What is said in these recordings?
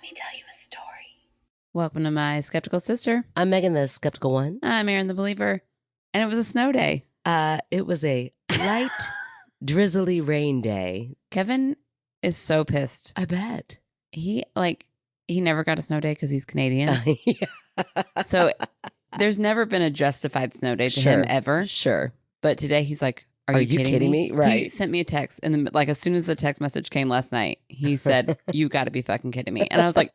Let me tell you a story. Welcome to my skeptical sister. I'm Megan, the skeptical one. I'm Erin, the believer. And it was a snow day. It was a light, drizzly rain day. Kevin is so pissed. I bet. He never got a snow day because he's Canadian. Yeah. So there's never been a justified snow day to Sure. him ever. Sure. But today he's like, Are you kidding me? Right. He sent me a text. And then, as soon as the text message came last night, he said, you got to be fucking kidding me. And I was like,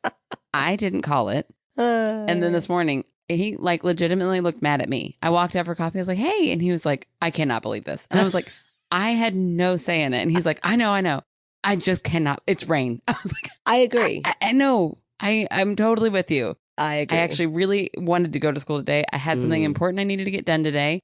I didn't call it. And then this morning, he legitimately looked mad at me. I walked out for coffee. I was like, hey. And he was like, I cannot believe this. And I was like, I had no say in it. And he's like, I know. I just cannot. It's rain. I was like, I agree. I know. I'm totally with you. I agree. I actually really wanted to go to school today. I had something important I needed to get done today.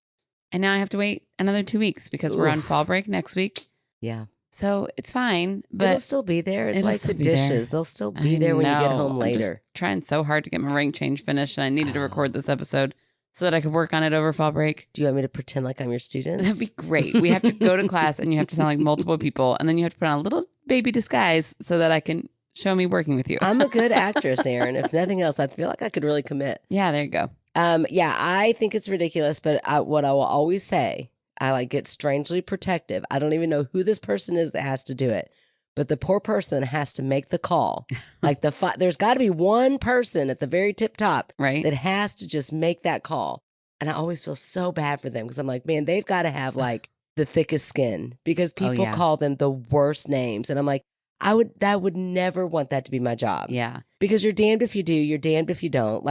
And now I have to wait another 2 weeks because we're on fall break next week. Yeah. So it's fine. But it'll still be there. It's like the dishes. They'll still be I there when you get know. home I'm later. just trying so hard to get my ring change finished. And I needed to record this episode so that I could work on it over fall break. Do you want me to pretend like I'm your student? That'd be great. We have to go to class and you have to sound like multiple people. And then you have to put on a little baby disguise so that I can show me working with you. I'm a good actress, Erin. If nothing else, I feel like I could really commit. Yeah, there you go. Yeah, I think it's ridiculous, but what I will always say, I get strangely protective. I don't even know who this person is that has to do it, but the poor person that has to make the call. There's got to be one person at the very tip top, Right. that has to just make that call. And I always feel so bad for them because I'm like, man, they've got to have the thickest skin because people call them the worst names. And I'm like, I would never want that to be my job. Yeah. Because you're damned if you do, you're damned if you don't.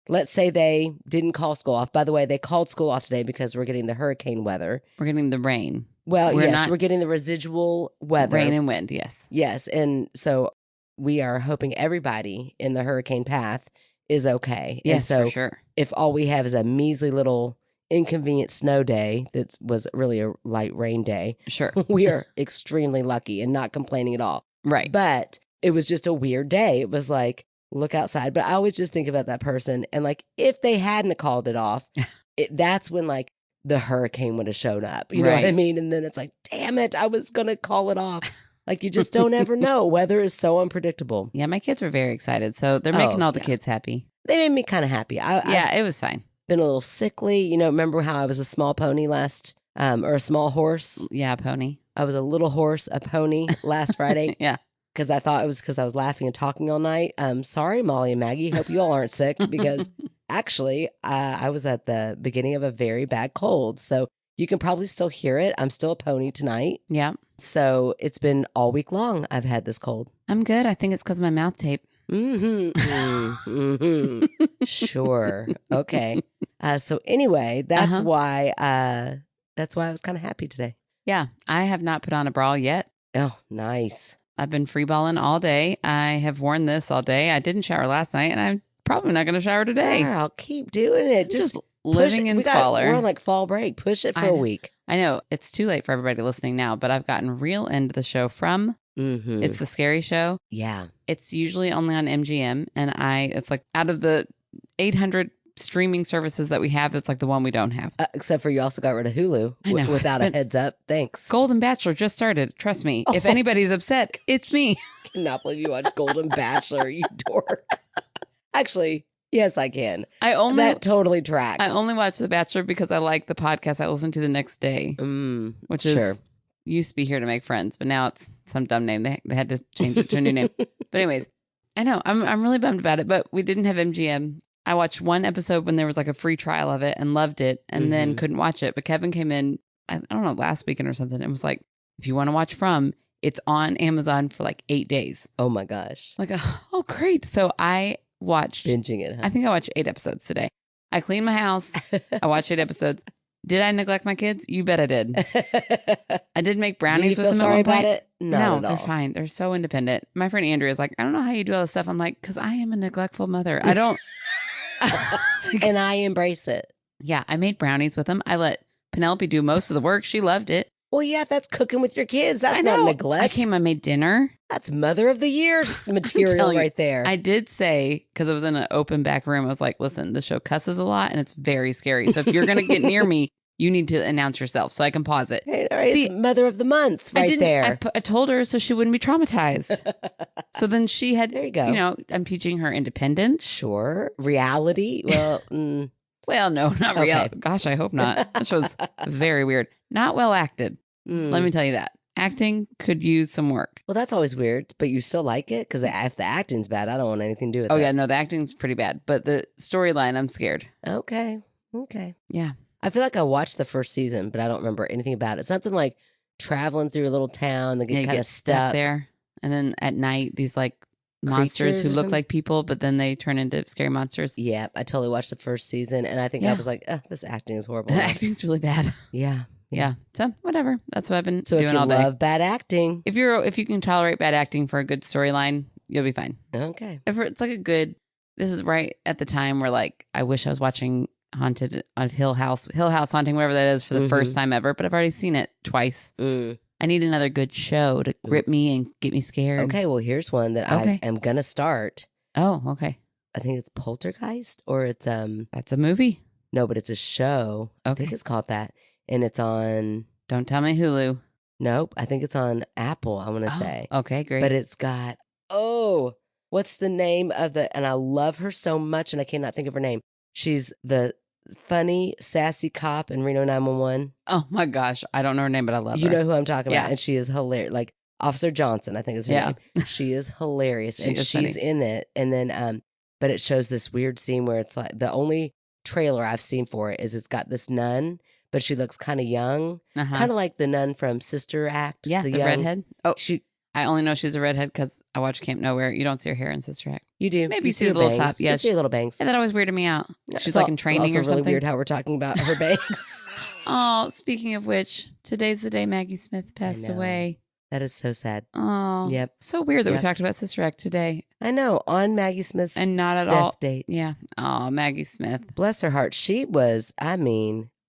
Let's say they didn't call school off. By the way, they called school off today because we're getting the hurricane weather. We're getting the rain. Well, we're getting the residual weather. Rain and wind, yes. Yes. And so we are hoping everybody in the hurricane path is okay. Yes, and so for sure. If all we have is a measly little inconvenient snow day that was really a light rain day, Sure. we are extremely lucky and not complaining at all. Right. But it was just a weird day. It was like, look outside. But I always just think about that person. And if they hadn't called it off, that's when the hurricane would have shown up. You know what I mean? And then it's like, damn it, I was going to call it off. You just don't ever know. Weather is so unpredictable. Yeah, my kids were very excited. So they're making all the kids happy. They made me kind of happy. It was fine. Been a little sickly. Remember how I was a small pony or a small horse? Yeah, pony. I was a little horse, a pony last Friday. Yeah. Because I thought it was because I was laughing and talking all night. Sorry, Molly and Maggie. Hope you all aren't sick because actually I was at the beginning of a very bad cold. So you can probably still hear it. I'm still a pony tonight. Yeah. So it's been all week long I've had this cold. I'm good. I think it's because of my mouth tape. Sure. Okay. So anyway, that's why I was kind of happy today. Yeah. I have not put on a bra yet. Oh, nice. I've been free balling all day. I have worn this all day. I didn't shower last night, and I'm probably not going to shower today. Girl, keep doing it. Just living in squalor. We're on fall break. Push it for a week. I know. It's too late for everybody listening now, but I've gotten real into the show from. It's the Scary Show. Yeah. It's usually only on MGM, and it's out of the 800 streaming services that we have, that's the one we don't have. Except for you also got rid of Hulu without a heads up. Thanks. Golden Bachelor just started. Trust me. If anybody's upset, it's me. I cannot believe you watch Golden Bachelor, you dork. Actually, yes, I can. That totally tracks. I only watch The Bachelor because I like the podcast I listen to the next day, which is used to be Here to Make Friends, but now it's some dumb name. They had to change it to a new name. But anyways, I know I'm really bummed about it, but we didn't have MGM. I watched one episode when there was a free trial of it and loved it and then couldn't watch it. But Kevin came in, I don't know, last weekend or something, and was like, if you want to watch From, it's on Amazon for 8 days. Oh my gosh. Oh, great. So I watched. Binging it, huh? I think I watched 8 episodes today. I cleaned my house. I watched 8 episodes. Did I neglect my kids? You bet I did. I did make brownies with them. Do you feel sorry about it? No, they're fine. They're so independent. My friend Andrea is like, I don't know how you do all this stuff. I'm like, because I am a neglectful mother. I don't. And I embrace it. Yeah, I made brownies with them. I let Penelope do most of the work. She loved it. Well, yeah, that's cooking with your kids. That's not neglect. I made dinner. That's Mother of the Year material right there. I did say, because I was in an open back room, I was like, listen, the show cusses a lot and it's very scary. So if you're going to get near me, You need to announce yourself so I can pause it. Hey, all right, see, it's Mother of the Month there. I told her so she wouldn't be traumatized. So then she had, there you go. I'm teaching her independence. Sure. Reality. Well, well, no, not reality. Gosh, I hope not. This was very weird. Not well acted. Let me tell you that. Acting could use some work. Well, that's always weird, but you still like it? Because if the acting's bad, I don't want anything to do with it. Oh, yeah, no, the acting's pretty bad. But the storyline, I'm scared. Okay. Yeah. I feel like I watched the first season, but I don't remember anything about it. Something like traveling through a little town, they get kind of stuck there. And then at night, these like monsters who look like people, but then they turn into scary monsters. Yeah, I totally watched the first season, and I think I was like, this acting is horrible. The acting's really bad. Yeah. So whatever. That's what I've been doing all day. So if you love bad acting. If you can tolerate bad acting for a good storyline, you'll be fine. Okay. If it's like this is right at the time where like, I wish I was watching Haunted on Hill House Haunting, whatever that is, for the first time ever, but I've already seen it twice. I need another good show to grip me and get me scared. Okay, well, here's one that I am going to start. Oh, okay. I think it's Poltergeist, or it's... That's a movie? No, but it's a show. Okay. I think it's called that. And it's on... Don't tell me Hulu. Nope. I think it's on Apple, I want to say. Okay, great. But it's got... what's the name of the... And I love her so much, and I cannot think of her name. She's the funny, sassy cop in Reno 911. Oh, my gosh. I don't know her name, but I love her. You know who I'm talking about. And she is hilarious. Like, Officer Johnson, I think is her name. She is hilarious. She's in it. And then... But it shows this weird scene where it's like... The only trailer I've seen for it is it's got this nun... But she looks kind of young, kind of like the nun from Sister Act. Yeah, the redhead. Oh, I only know she's a redhead because I watch Camp Nowhere. You don't see her hair in Sister Act. You do. Maybe you see the little top. Yeah, you see her little bangs. And that always weirded me out. She's like in training or something. It's really weird how we're talking about her bangs. Oh, speaking of which, today's the day Maggie Smith passed away. That is so sad. Oh, yep. So weird that we talked about Sister Act today. I know, on Maggie Smith's and not at death all date. Yeah. Oh, Maggie Smith. Bless her heart. She was,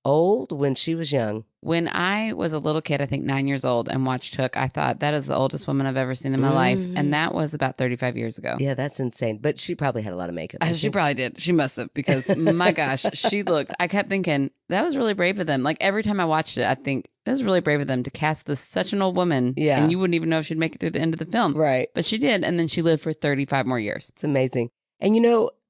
old when she was young. When I was a little kid, I think 9 years old, and watched Hook, I thought that is the oldest woman I've ever seen in my life. And that was about 35 years ago. Yeah, that's insane. But she probably had a lot of makeup. She probably did. She must have, because my gosh, I kept thinking, that was really brave of them. Like every time I watched it, I think that was really brave of them to cast such an old woman. Yeah. And you wouldn't even know if she'd make it through the end of the film. Right. But she did. And then she lived for 35 more years. It's amazing. And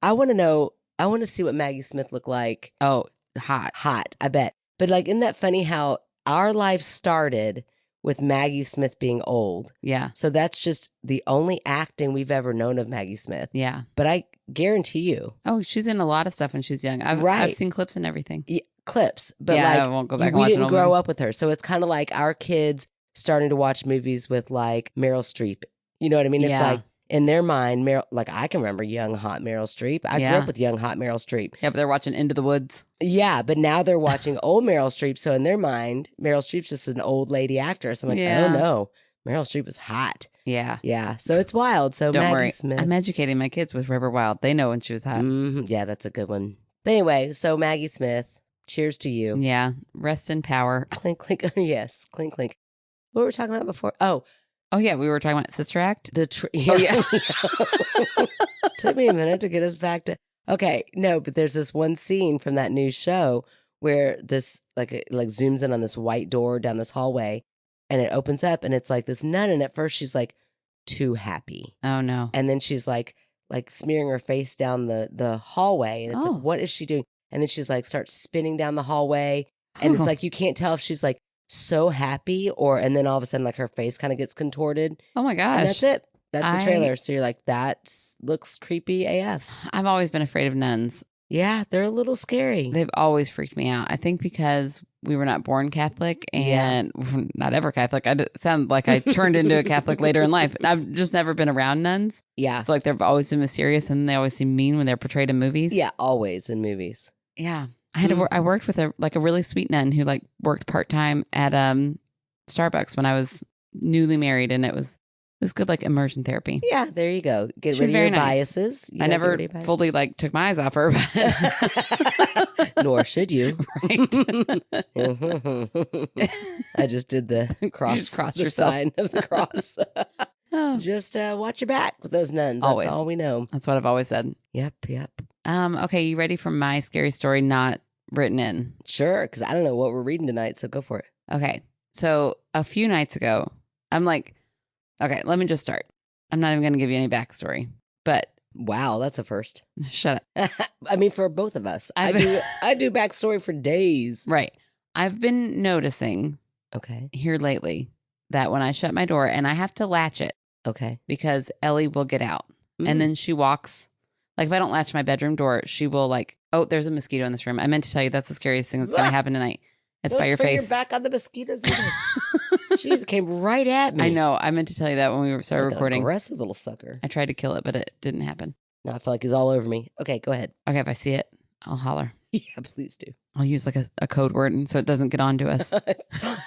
I want to see what Maggie Smith looked like. Oh, hot, I bet. But like, isn't that funny how our life started with Maggie Smith being old? Yeah. So that's just the only acting we've ever known of Maggie Smith. Yeah. But I guarantee you. Oh, she's in a lot of stuff when she's young. I've seen clips and everything. Yeah, clips. But I won't go back and watch we didn't grow up with her. So it's kind of like our kids starting to watch movies with like Meryl Streep. You know what I mean? It's like, in their mind, like I can remember young, hot Meryl Streep. I grew up with young, hot Meryl Streep. Yeah, but they're watching Into the Woods. Yeah, but now they're watching old Meryl Streep. So in their mind, Meryl Streep's just an old lady actress. I'm like, oh no, Meryl Streep was hot. Yeah. Yeah. So it's wild. So don't Maggie worry. Smith. I'm educating my kids with River Wild. They know when she was hot. Mm-hmm. Yeah, that's a good one. But anyway, so Maggie Smith, cheers to you. Yeah. Rest in power. Clink, clink. Yes. Clink, clink. What were we talking about before? Oh, yeah, we were talking about Sister Act. Oh, yeah. Took me a minute to get us back to... Okay, no, but there's this one scene from that new show where this, like zooms in on this white door down this hallway, and it opens up, and it's like this nun, and at first she's like too happy. Oh, no. And then she's like smearing her face down the hallway, and it's like, what is she doing? And then she's like, starts spinning down the hallway, and it's like, you can't tell if she's like, so happy and then all of a sudden like her face kind of gets contorted. Oh my gosh. And that's it. That's the trailer. So you're like, that looks creepy AF. I've always been afraid of nuns. Yeah, they're a little scary. They've always freaked me out. I think because we were not born Catholic and not ever Catholic. I sound like I turned into a Catholic later in life. I've just never been around nuns. Yeah. So like they've always been mysterious and they always seem mean when they're portrayed in movies. Yeah, always in movies. Yeah. I worked with a really sweet nun who like worked part-time at Starbucks when I was newly married, and it was good like immersion therapy. Yeah, there you go. Get rid of your biases. I never fully like took my eyes off her, but nor should you. Right. I just did the cross. You just crossed yourself. Sign of the cross. Just watch your back with those nuns. That's all we know. That's what I've always said. Yep. Okay, you ready for my scary story? Not written in. Sure, because I don't know what we're reading tonight, so go for it. Okay. So a few nights ago, I'm like, okay, let me just start. I'm not even going to give you any backstory, but. Wow, that's a first. Shut up. I mean, for both of us. I do backstory for days. Right. I've been noticing here lately that when I shut my door and I have to latch it. Okay. Because Ellie will get out. And then she walks. Like, if I don't latch my bedroom door, she will like, oh, there's a mosquito in this room. I meant to tell you that's the scariest thing that's going to happen tonight. It's by your face. Don't turn your back on the mosquitoes either. Jeez, it came right at me. I know. I meant to tell you that when we started recording. An aggressive little sucker. I tried to kill it, but it didn't happen. No, I feel like he's all over me. Okay, go ahead. Okay, if I see it, I'll holler. Yeah, please do. I'll use like a code word so it doesn't get on to us.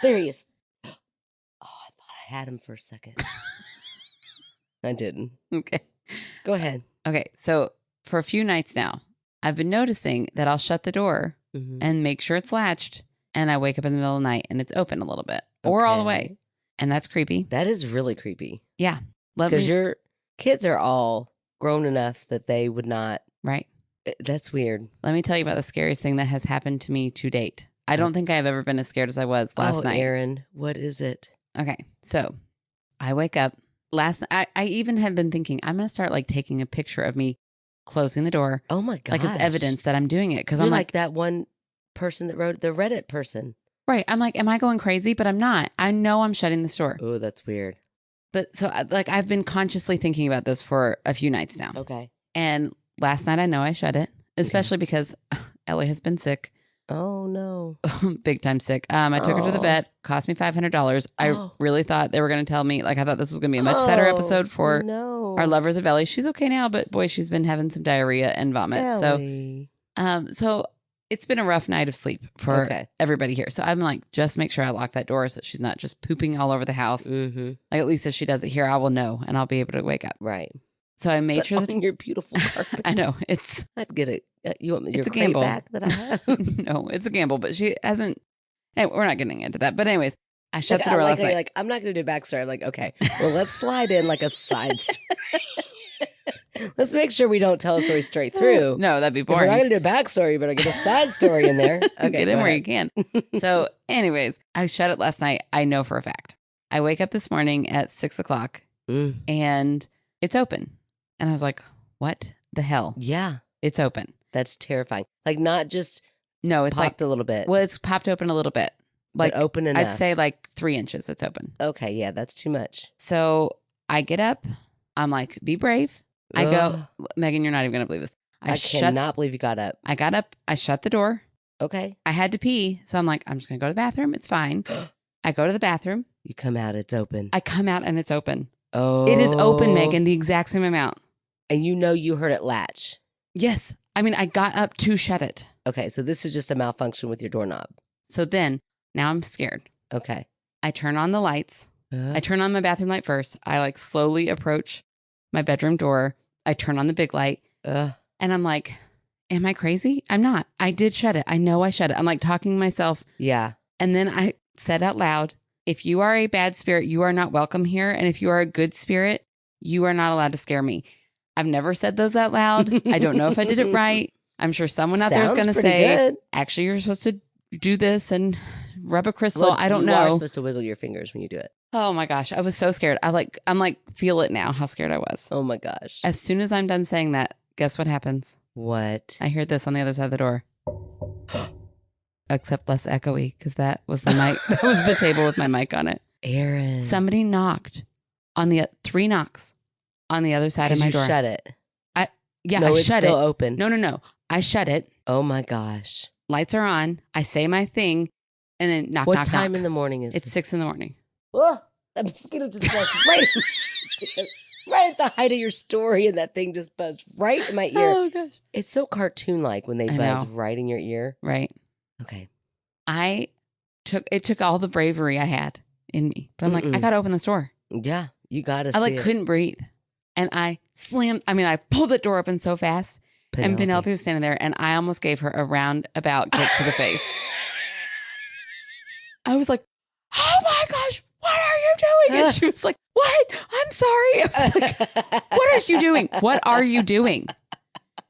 There he is. Oh, I thought I had him for a second. I didn't. Okay. Go ahead. Okay, so for a few nights now, I've been noticing that I'll shut the door and make sure it's latched, and I wake up in the middle of the night and it's open a little bit or all the way. And that's creepy. That is really creepy. Yeah. Because your kids are all grown enough that they would not. Right. That's weird. Let me tell you about the scariest thing that has happened to me to date. I don't think I've ever been as scared as I was last night. Erin, what is it? Okay. So I wake up. I even had been thinking, I'm going to start like taking a picture of me closing the door. Oh my God. Like as evidence that I'm doing it. Because I'm like that one person that wrote the Reddit person. Right. I'm like, am I going crazy? But I'm not. I know I'm shutting the door. Oh, that's weird. But so like I've been consciously thinking about this for a few nights now. Okay. And last night I know I shut it, especially because Ellie has been sick. Oh no. Big time sick. I took her to the vet, cost me $500. I really thought they were going to tell me, like I thought this was going to be a much sadder episode for our lovers of Ellie. She's okay now, but boy, she's been having some diarrhea and vomit. Ellie. So it's been a rough night of sleep for everybody here. So I'm like, just make sure I lock that door so she's not just pooping all over the house. Mm-hmm. Like at least if she does it here, I will know and I'll be able to wake up. Right. So I made sure that your beautiful carpet. I know I'd get it. You want your it's a crate gamble back that I have? No, it's a gamble, but she hasn't. Hey, we're not getting into that. But anyways, I shut the door last night. Like, I'm not going to do backstory. I'm like, okay, well, let's slide in like a side story. Let's make sure we don't tell a story straight through. No, that'd be boring. If we're not going to do a backstory, you better get a side story in there. Okay, get in where you can. So anyways, I shut it last night. I know for a fact. I wake up this morning at 6:00 and it's open. And I was like, what the hell? Yeah. It's open. That's terrifying. Like not just it's popped like a little bit. Well, it's popped open a little bit. Like but open enough. I'd say like 3 inches it's open. Okay, yeah, that's too much. So I get up. I'm like, be brave. I go, Megan, you're not even going to believe this. I cannot believe you got up. I got up. I shut the door. Okay. I had to pee. So I'm like, I'm just going to go to the bathroom. It's fine. I go to the bathroom. You come out, it's open. I come out and it's open. Oh. It is open, Megan, the exact same amount. And you heard it latch. Yes. I mean, I got up to shut it. Okay. So this is just a malfunction with your doorknob. So then, now I'm scared. Okay. I turn on the lights. I turn on my bathroom light first. I like slowly approach my bedroom door. I turn on the big light. And I'm like, am I crazy? I'm not. I did shut it. I know I shut it. I'm like talking to myself. Yeah. And then I said out loud, if you are a bad spirit, you are not welcome here. And if you are a good spirit, you are not allowed to scare me. I've never said those out loud. I don't know if I did it right. I'm sure someone out there is going to say, good. Actually, you're supposed to do this and rub a crystal. I don't know. You are supposed to wiggle your fingers when you do it. Oh my gosh. I was so scared. I'm like, feel it now, how scared I was. Oh my gosh. As soon as I'm done saying that, guess what happens? What? I heard this on the other side of the door. Except less echoey because that was the mic. That was the table with my mic on it. Erin. Somebody knocked on the 3 knocks on the other side of my door. You shut it. I shut it. No, it's still open. No. I shut it. Oh my gosh. Lights are on. I say my thing and then knock. What time in the morning is it? It's 6 a.m. Oh, that mosquito just buzzed right at the height of your story, and that thing just buzzed right in my ear. Oh gosh. It's so cartoon-like when they buzz right in your ear. Right. Okay. It took all the bravery I had in me. But I'm like, I gotta open this door. Yeah, you gotta see it. Couldn't breathe. And I pulled the door open so fast. And Penelope was standing there and I almost gave her a roundabout kick to the face. I was like, oh my gosh, what are you doing? And she was like, what? I'm sorry. I was like, what are you doing? What are you doing?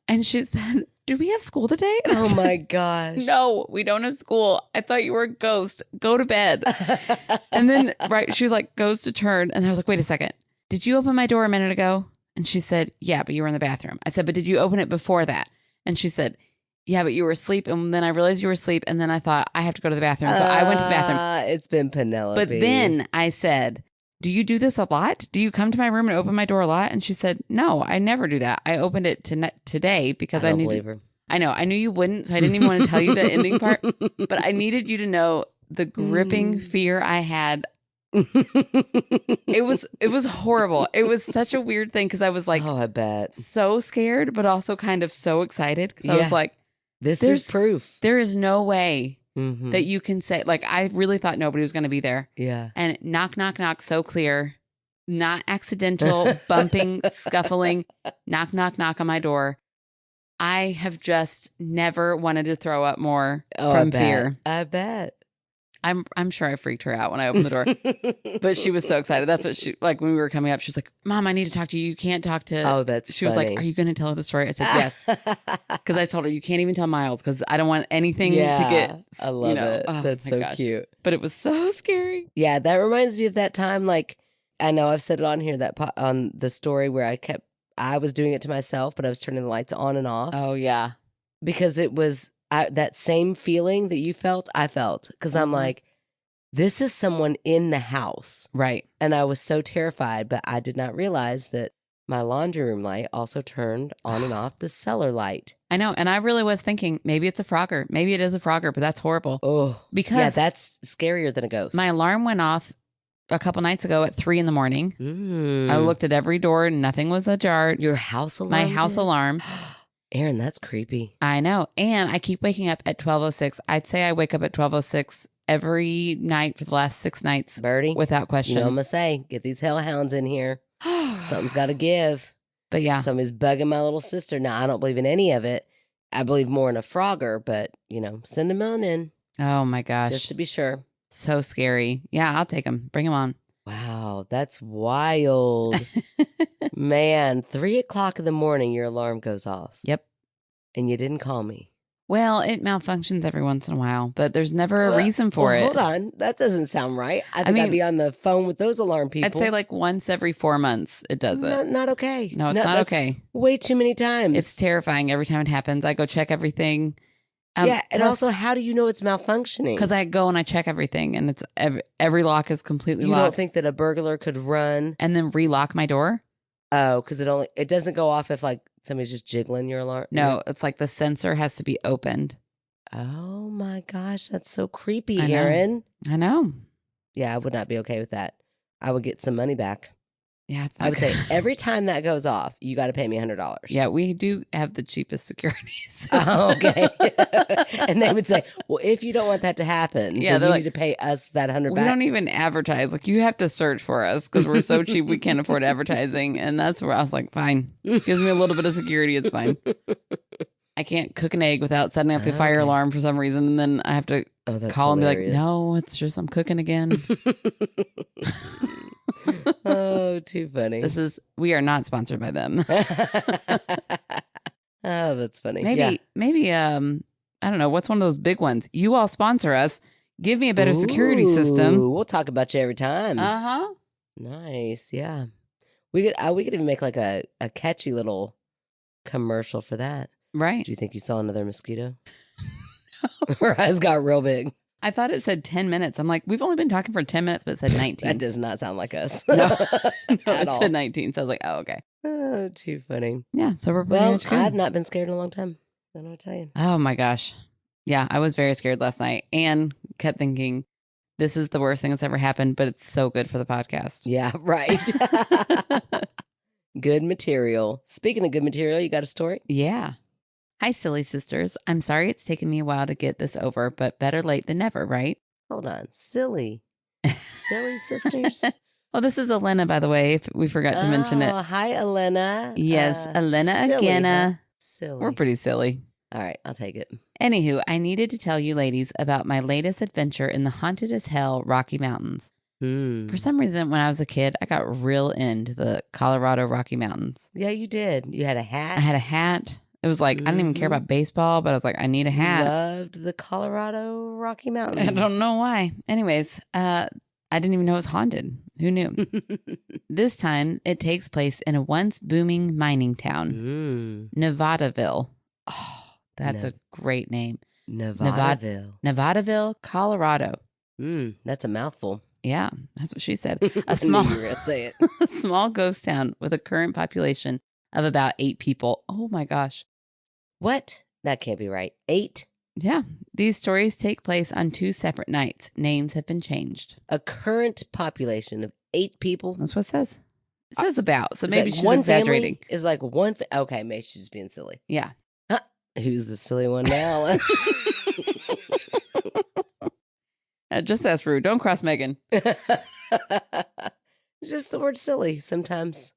And she said, do we have school today? And oh my gosh. No, we don't have school. I thought you were a ghost. Go to bed. And then, she was like, goes to turn. And I was like, wait a second. Did you open my door a minute ago? And she said, yeah, but you were in the bathroom. I said, but did you open it before that? And she said, yeah, but you were asleep. And then I realized you were asleep. And then I thought, I have to go to the bathroom. So I went to the bathroom. It's been Penelope. But then I said, do you do this a lot? Do you come to my room and open my door a lot? And she said, no, I never do that. I opened it today because I don't believe her. I know. I knew you wouldn't. So I didn't even want to tell you the ending part. But I needed you to know the gripping fear I had. It was horrible. It was such a weird thing because I was like, oh, I bet. So scared, but also kind of so excited because I was like, this is proof. There is no way that you can say, like, I really thought nobody was going to be there. Yeah. And knock, knock, knock, so clear, not accidental, bumping, scuffling, knock, knock, knock on my door. I have just never wanted to throw up more from fear. I bet. I'm sure I freaked her out when I opened the door, but she was so excited. That's what she, like, when we were coming up, she was like, Mom, I need to talk to you. You can't talk to. Oh, that's She was like, are you going to tell her the story? I said, yes. Because I told her, you can't even tell Miles because I don't want anything to get. I love it. Oh, that's so cute. But it was so scary. Yeah, that reminds me of that time. Like, I know I've said it on here, on the story where I was doing it to myself, but I was turning the lights on and off. Oh, yeah. Because it was that same feeling that you felt, I felt. Because I'm like, this is someone in the house. Right. And I was so terrified, but I did not realize that my laundry room light also turned on and off the cellar light. I know. And I really was thinking, maybe it's a Frogger. Maybe it is a Frogger, but that's horrible. Oh. Because yeah, that's scarier than a ghost. My alarm went off a couple nights ago at 3 a.m. I looked at every door. Nothing was ajar. Your house alarm? My house alarm. Erin, that's creepy. I know. And I keep waking up at 12:06. I'd say I wake up at 12:06 every night for the last 6 nights. Birdie. Without question. You know what I'm going to say? Get these hellhounds in here. Something's got to give. But yeah. Somebody's bugging my little sister. Now, I don't believe in any of it. I believe more in a Frogger, but, send them on in. Oh, my gosh. Just to be sure. So scary. Yeah, I'll take them. Bring them on. Wow, that's wild. Man, 3 o'clock in the morning, your alarm goes off. Yep. And you didn't call me. Well, it malfunctions every once in a while, but there's never a reason for it. Hold on. That doesn't sound right. I mean, I'd be on the phone with those alarm people. I'd say like once every 4 months it does it. Not okay. No, it's not okay. Way too many times. It's terrifying every time it happens. I go check everything. Yeah, and also, how do you know it's malfunctioning? Because I go and I check everything, and it's every lock is completely locked. You don't think that a burglar could run and then relock my door? Oh, because it doesn't go off if like somebody's just jiggling your alarm. No, it's like the sensor has to be opened. Oh my gosh, that's so creepy, Erin. I know. Yeah, I would not be okay with that. I would get some money back. Yeah, I would say every time that goes off, you got to pay me $100. Yeah, we do have the cheapest security system. Oh, okay. And they would say, well, if you don't want that to happen, then you need to pay us that $100 back. We don't even advertise. Like, you have to search for us because we're so cheap we can't afford advertising. And that's where I was like, fine. Gives me a little bit of security. It's fine. I can't cook an egg without setting off the fire alarm for some reason. And then I have to call and be like, no, it's just I'm cooking again. Oh, too funny. We are not sponsored by them. Oh, that's funny. Maybe, I don't know. What's one of those big ones? You all sponsor us. Give me a better security system. We'll talk about you every time. Uh-huh. Nice. Yeah. We could even make like a catchy little commercial for that. Right. Do you think you saw another mosquito? No. Her eyes got real big. I thought it said 10 minutes. I'm like, we've only been talking for 10 minutes, but it said 19. That does not sound like us. No, it said 19. So I was like, oh, okay. Oh, too funny. Yeah, so we're pretty much good. I've not been scared in a long time. I don't know what to tell you. Oh, my gosh. Yeah, I was very scared last night and kept thinking, this is the worst thing that's ever happened, but it's so good for the podcast. Yeah, right. Good material. Speaking of good material, you got a story? Yeah. Hi, silly sisters. I'm sorry it's taken me a while to get this over, but better late than never, right? Hold on. Silly. Silly sisters? Well, this is Elena, by the way, if we forgot to mention it. Oh, hi, Elena. Yes, Elena silly, again. huh? Silly. We're pretty silly. All right, I'll take it. Anywho, I needed to tell you ladies about my latest adventure in the haunted as hell Rocky Mountains. For some reason, when I was a kid, I got real into the Colorado Rocky Mountains. Yeah, you did. You had a hat? I had a hat. It was like, I didn't even care about baseball, but I was like, I need a hat. Loved the Colorado Rocky Mountains. I don't know why. Anyways, I didn't even know it was haunted. Who knew? This time, it takes place in a once booming mining town, Nevadaville. Oh, that's a great name. Nevadaville, Colorado. That's a mouthful. Yeah, that's what she said. A small, say it. a small ghost town with a current population of about 8 people. Oh my gosh. What? That can't be right. 8? Yeah. These stories take place on 2 separate nights. Names have been changed. A current population of 8 people? That's what it says. It says about, so maybe like she's one exaggerating. Is like one. Okay, maybe she's just being silly. Yeah. Who's the silly one now? Just that's rude. Don't cross Megan. Just the word silly sometimes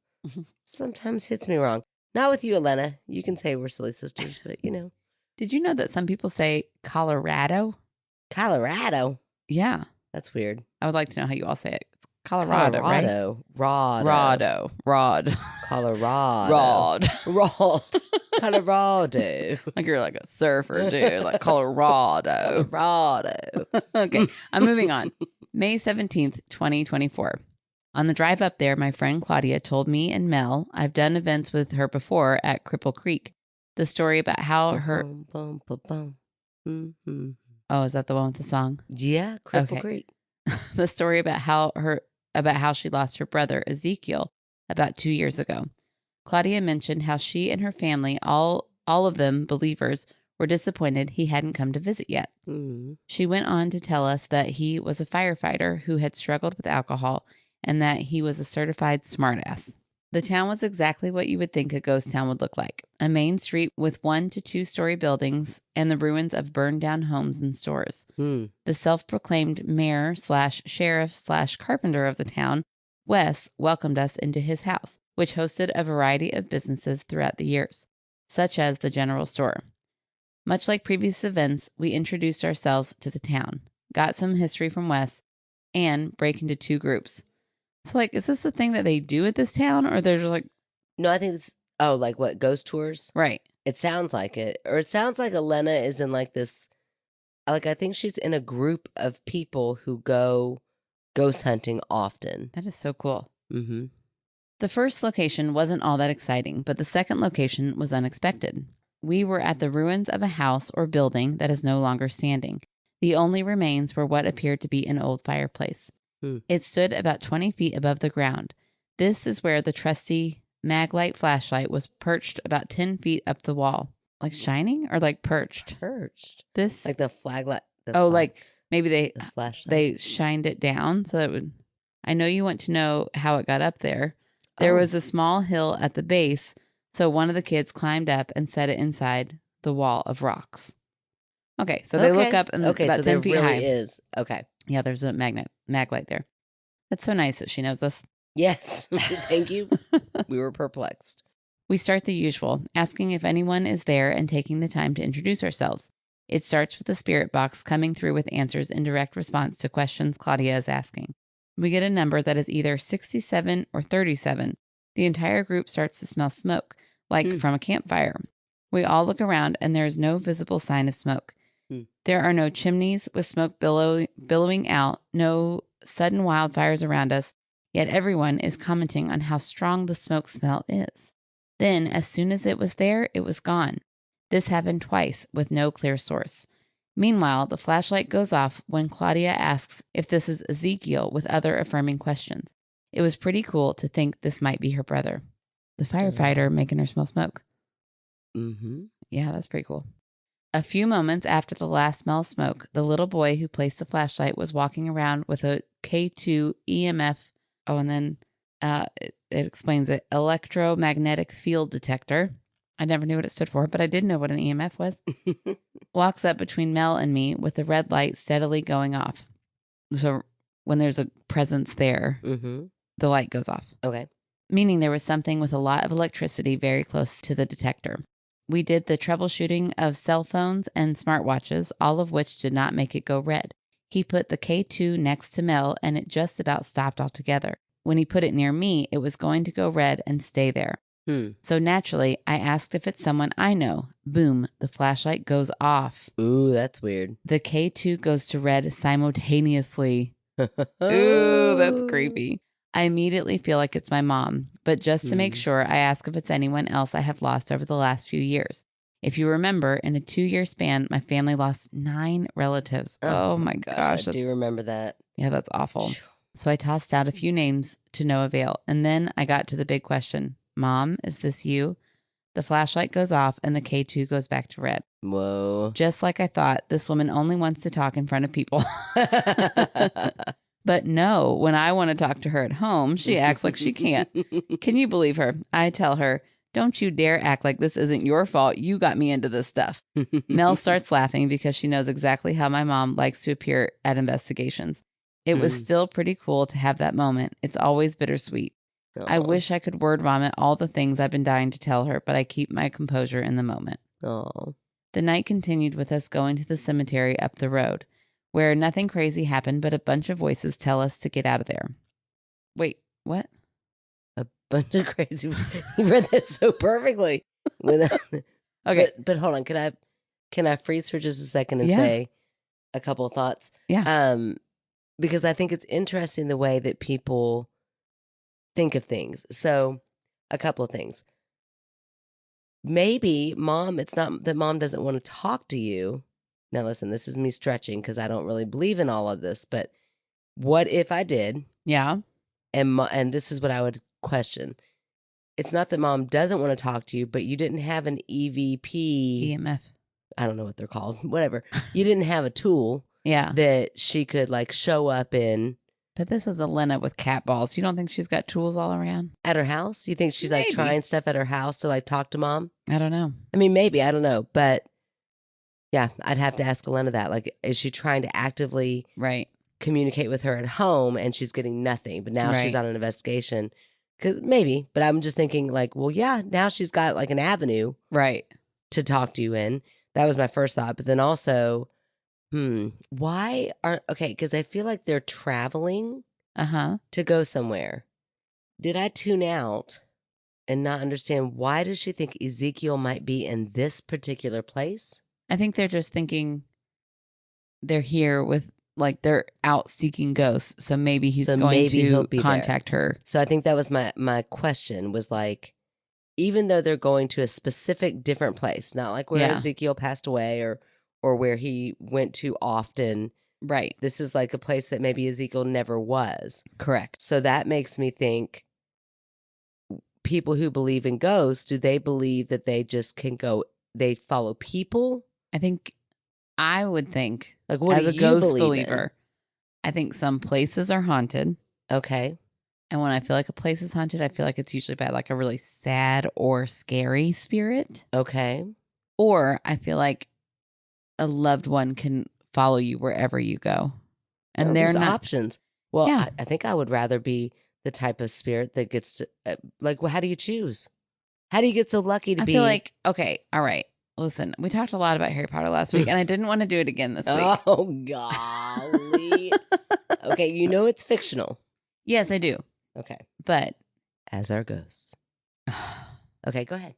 hits me wrong. Not with you, Elena. You can say we're silly sisters, but you know. Did you know that some people say Colorado? Colorado? Yeah. That's weird. I would like to know how you all say it. It's Colorado, right? Colorado. Rod. Colorado. Colorado. Like you're like a surfer, dude. Like Colorado. Okay, I'm moving on. May 17th, 2024. On the drive up there, my friend Claudia told me and Mel, I've done events with her before at Cripple Creek, the story about how her... Oh, is that the one with the song? Yeah, Cripple Creek. The story about how she lost her brother, Ezekiel, about 2 years ago. Claudia mentioned how she and her family, all of them believers, were disappointed he hadn't come to visit yet. She went on to tell us that he was a firefighter who had struggled with alcohol and that he was a certified smartass. The town was exactly what you would think a ghost town would look like. A main street with 1 to 2 story buildings and the ruins of burned down homes and stores. The self-proclaimed mayor / sheriff / carpenter of the town, Wes, welcomed us into his house, which hosted a variety of businesses throughout the years, such as the general store. Much like previous events, we introduced ourselves to the town, got some history from Wes, and break into 2 groups. So, like, is this a thing that they do at this town, or they're just like... No, I think it's... Oh, like what, ghost tours? Right. It sounds like it. Or it sounds like Elena is in like this... Like, I think she's in a group of people who go ghost hunting often. That is so cool. The first location wasn't all that exciting, but the second location was unexpected. We were at the ruins of a house or building that is no longer standing. The only remains were what appeared to be an old fireplace. It stood about 20 feet above the ground. This is where the trusty Maglite flashlight was perched about 10 feet up the wall. Like shining or like perched? Perched. This? Like the flaglight. Like maybe the flashlight. They shined it down so that it would... I know you want to know how it got up there. There was a small hill at the base, so one of the kids climbed up and set it inside the wall of rocks. Okay, so they look up and about so 10 feet really high. Is. Okay. Yeah, there's a maglite there. That's so nice that she knows this. Yes. Thank you. We were perplexed. We start the usual, asking if anyone is there and taking the time to introduce ourselves. It starts with the spirit box coming through with answers in direct response to questions Claudia is asking. We get a number that is either 67 or 37. The entire group starts to smell smoke, like from a campfire. We all look around and there is no visible sign of smoke. There are no chimneys with smoke billowing out, no sudden wildfires around us, yet everyone is commenting on how strong the smoke smell is. Then, as soon as it was there, it was gone. This happened twice with no clear source. Meanwhile, the flashlight goes off when Claudia asks if this is Ezekiel with other affirming questions. It was pretty cool to think this might be her brother. The firefighter making her smell smoke. Yeah, that's pretty cool. A few moments after the last smell of smoke, the little boy who placed the flashlight was walking around with a K2 EMF. Oh, and then it explains it. Electromagnetic field detector. I never knew what it stood for, but I did know what an EMF was. Walks up between Mel and me with the red light steadily going off. So when there's a presence there, the light goes off. Okay. Meaning there was something with a lot of electricity very close to the detector. We did the troubleshooting of cell phones and smartwatches, all of which did not make it go red. He put the K2 next to Mel and it just about stopped altogether. When he put it near me, it was going to go red and stay there. So naturally, I asked if it's someone I know. Boom, the flashlight goes off. Ooh, that's weird. The K2 goes to red simultaneously. Ooh, that's creepy. I immediately feel like it's my mom, but just to make sure, I ask if it's anyone else I have lost over the last few years. If you remember, in a 2-year span, my family lost 9 relatives. Oh my gosh. I do remember that. Yeah, that's awful. So I tossed out a few names to no avail. And then I got to the big question. Mom, is this you? The flashlight goes off and the K2 goes back to red. Whoa. Just like I thought, this woman only wants to talk in front of people. But no, when I want to talk to her at home, she acts like she can't. Can you believe her? I tell her, don't you dare act like this isn't your fault. You got me into this stuff. Nell starts laughing because she knows exactly how my mom likes to appear at investigations. It was still pretty cool to have that moment. It's always bittersweet. Aww. I wish I could word vomit all the things I've been dying to tell her, but I keep my composure in the moment. Aww. The night continued with us going to the cemetery up the road, where nothing crazy happened, but a bunch of voices tell us to get out of there. Wait, what? A bunch of crazy. You read that so perfectly. Okay, but hold on. Can I freeze for just a second and say a couple of thoughts? Yeah. Because I think it's interesting the way that people think of things. So, a couple of things. Maybe mom, it's not that mom doesn't want to talk to you. Now, listen, this is me stretching because I don't really believe in all of this. But what if I did? Yeah. And this is what I would question. It's not that mom doesn't want to talk to you, but you didn't have an EVP. EMF. I don't know what they're called. Whatever. You didn't have a tool. Yeah. That she could like show up in. But this is Elena with cat balls. You don't think she's got tools all around? At her house? You think she's like trying stuff at her house to like talk to mom? I don't know. I mean, maybe. I don't know. But yeah, I'd have to ask Elena that. Like, is she trying to actively communicate with her at home and she's getting nothing? But now she's on an investigation. Because maybe. But I'm just thinking like, well, yeah, now she's got like an avenue to talk to you in. That was my first thought. But then also, why are because I feel like they're traveling to go somewhere. Did I tune out and not understand why does she think Ezekiel might be in this particular place? I think they're just thinking they're here with like they're out seeking ghosts. So maybe he's going to contact her. So I think that was my question was like, even though they're going to a specific different place, not like where Ezekiel passed away or where he went to often. Right. This is like a place that maybe Ezekiel never was. Correct. So that makes me think people who believe in ghosts, do they believe that they just can go, they follow people? I would think, like, what as a ghost believer, I think some places are haunted. Okay. And when I feel like a place is haunted, I feel like it's usually by like a really sad or scary spirit. Okay. Or I feel like a loved one can follow you wherever you go. And there's options. Well, yeah. I think I would rather be the type of spirit that gets to, like, well, how do you choose? How do you get so lucky to be? I feel like, okay, all right. Listen, we talked a lot about Harry Potter last week, and I didn't want to do it again this week. Oh, golly. Okay, you know it's fictional. Yes, I do. Okay. But. As are ghosts. Okay, go ahead.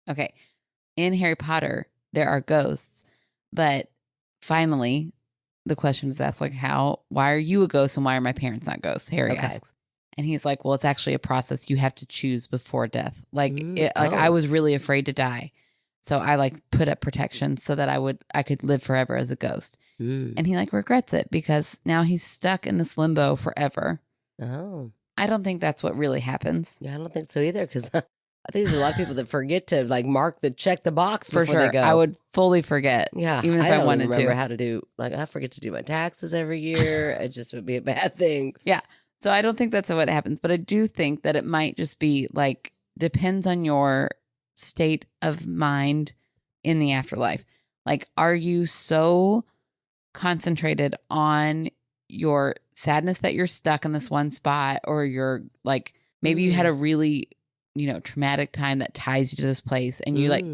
Okay. In Harry Potter, there are ghosts, but finally, the question is asked, like, why are you a ghost and why are my parents not ghosts? Harry asks. And he's like, well, it's actually a process you have to choose before death. Like, I was really afraid to die. So I like put up protection so that I could live forever as a ghost. And he like regrets it because now he's stuck in this limbo forever. Oh. I don't think that's what really happens. Yeah, I don't think so either because I think there's a lot of people that forget to like check the box for before sure. they go. I would fully forget. Yeah. Even if I wanted to. I don't remember how to do, like I forget to do my taxes every year. It just would be a bad thing. Yeah. So I don't think that's what happens, but I do think that it might just be like, depends on your state of mind in the afterlife. Like, are you so concentrated on your sadness that you're stuck in this one spot, or you're like, maybe you had a really, traumatic time that ties you to this place and you like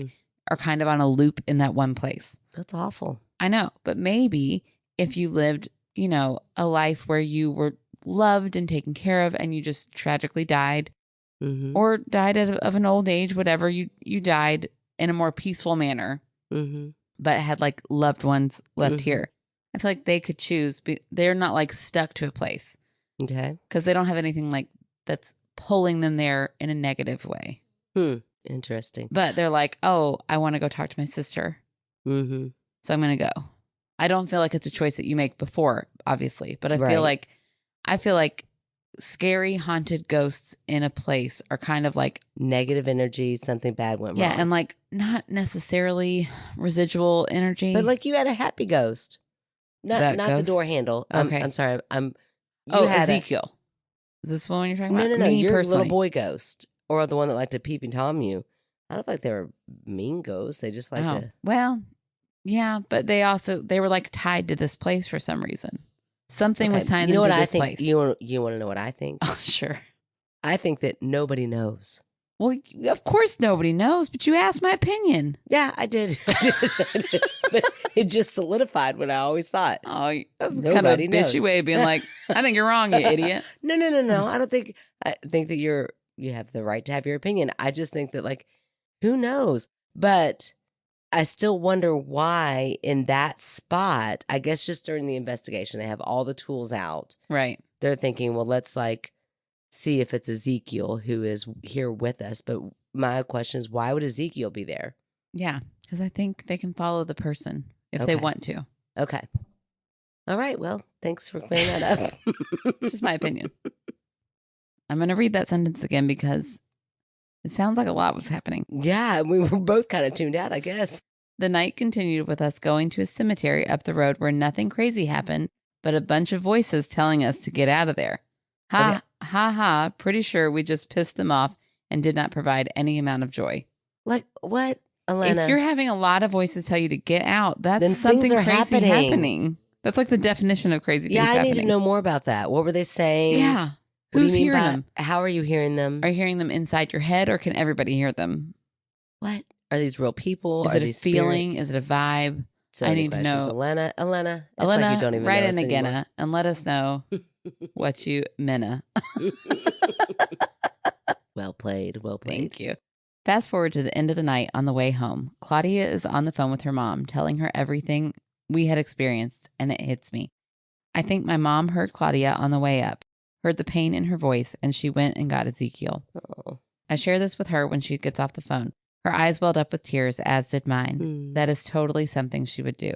are kind of on a loop in that one place. That's awful. I know, but maybe if you lived, a life where you were loved and taken care of and you just tragically died, or died of an old age, whatever. You died in a more peaceful manner, but had like loved ones left here. I feel like they could choose. They're not like stuck to a place. Okay. Because they don't have anything like that's pulling them there in a negative way. Interesting. But they're like, oh, I want to go talk to my sister. So I'm going to go. I don't feel like it's a choice that you make before, obviously. But I feel like scary haunted ghosts in a place are kind of like negative energy, something bad went wrong. Yeah, and like not necessarily residual energy. But like you had a happy ghost. Not the door handle. Okay. I'm sorry. Ezekiel. Is this the one you're talking about? No. Your little boy ghost. Or the one that liked to peep and Tom you. I don't think they were mean ghosts. They just like to. Well, yeah, but they were like tied to this place for some reason. Something was tied into this place. You want to know what I think? Oh, sure. I think that nobody knows. Well, of course nobody knows, but you asked my opinion. Yeah, I did. But it just solidified what I always thought. Oh, that's kind of a bitchy way of being like, I think you're wrong, you idiot. No. I think that you have the right to have your opinion. I just think that like, who knows? But I still wonder why in that spot, I guess just during the investigation, they have all the tools out. Right. They're thinking, well, let's like see if it's Ezekiel who is here with us. But my question is, why would Ezekiel be there? Yeah, because I think they can follow the person if they want to. Okay. All right. Well, thanks for clearing that up. It's just my opinion. I'm going to read that sentence again because it sounds like a lot was happening. Yeah, we were both kind of tuned out, I guess. The night continued with us going to a cemetery up the road where nothing crazy happened, but a bunch of voices telling us to get out of there. Ha, pretty sure we just pissed them off and did not provide any amount of joy. Like, what, Elena? If you're having a lot of voices tell you to get out, that's then something things are crazy happening. That's like the definition of crazy things happening. Yeah, I need to know more about that. What were they saying? Yeah. Who's hearing them? How are you hearing them? Are you hearing them inside your head, or can everybody hear them? What? Are these real people? Is it a feeling? Is it a vibe? So I need to know. Elena, like you don't even write in again and let us know what you minna. Well played. Thank you. Fast forward to the end of the night on the way home. Claudia is on the phone with her mom, telling her everything we had experienced, and it hits me. I think my mom heard Claudia on the way up, heard the pain in her voice, and she went and got Ezekiel. Oh. I share this with her when she gets off the phone. Her eyes welled up with tears, as did mine. That is totally something she would do.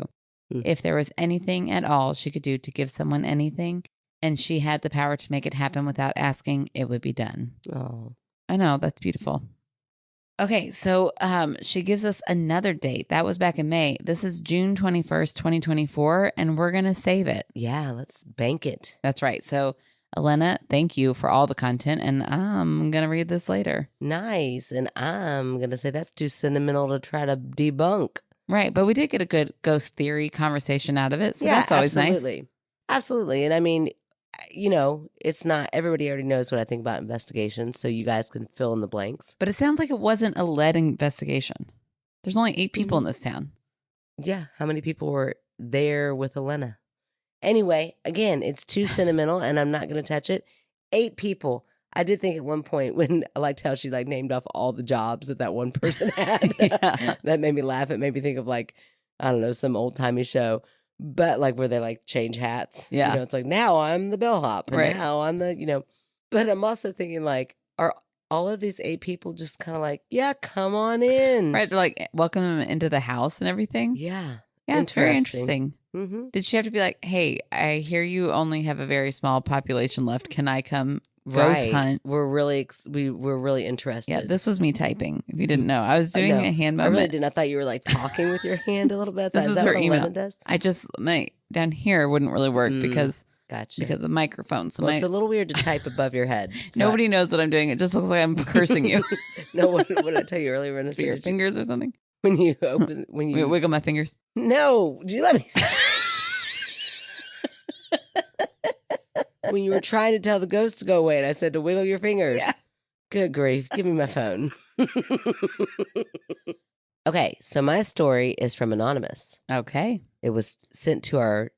If there was anything at all she could do to give someone anything, and she had the power to make it happen without asking, it would be done. Oh, I know. That's beautiful. Okay, so she gives us another date. That was back in May. This is June 21st, 2024, and we're going to save it. Yeah, let's bank it. That's right. So, Elena, thank you for all the content, and I'm going to read this later. Nice, and I'm going to say that's too sentimental to try to debunk. Right, but we did get a good ghost theory conversation out of it, so that's always nice. Absolutely, and I mean, you know, it's not, everybody already knows what I think about investigations, so you guys can fill in the blanks. But it sounds like it wasn't a lead investigation. There's only 8 people in this town. Yeah, how many people were there with Elena? Anyway, again, it's too sentimental, and I'm not going to touch it. 8 people. I did think at one point when I liked how she like named off all the jobs that one person had. Yeah. That made me laugh. It made me think of like, I don't know, some old timey show, but like where they like change hats. Yeah. You know, it's like now I'm the bellhop and right. now I'm the, you know, but I'm also thinking like, are all of these 8 people just kind of like, yeah, come on in. Right. They're like, welcome them into the house and everything. Yeah. Yeah. It's very interesting. Mm-hmm. Did she have to be like, hey, I hear you only have a very small population left. Can I come ghost hunt? We're really interested. Yeah, this was me typing. If you didn't know, I was doing a hand moment. I really didn't. I thought you were like talking with your hand a little bit. This was her email. Does? I just down here wouldn't really work because of microphones. So it's a little weird to type above your head. So nobody knows what I'm doing. It just looks like I'm cursing you. No, what did I tell you earlier? When your fingers or something. When you open, when you wiggle my fingers. No, do you let me? When you were trying to tell the ghost to go away, and I said to wiggle your fingers. Yeah. Good grief. Give me my phone. Okay, so my story is from Anonymous. Okay. It was sent to our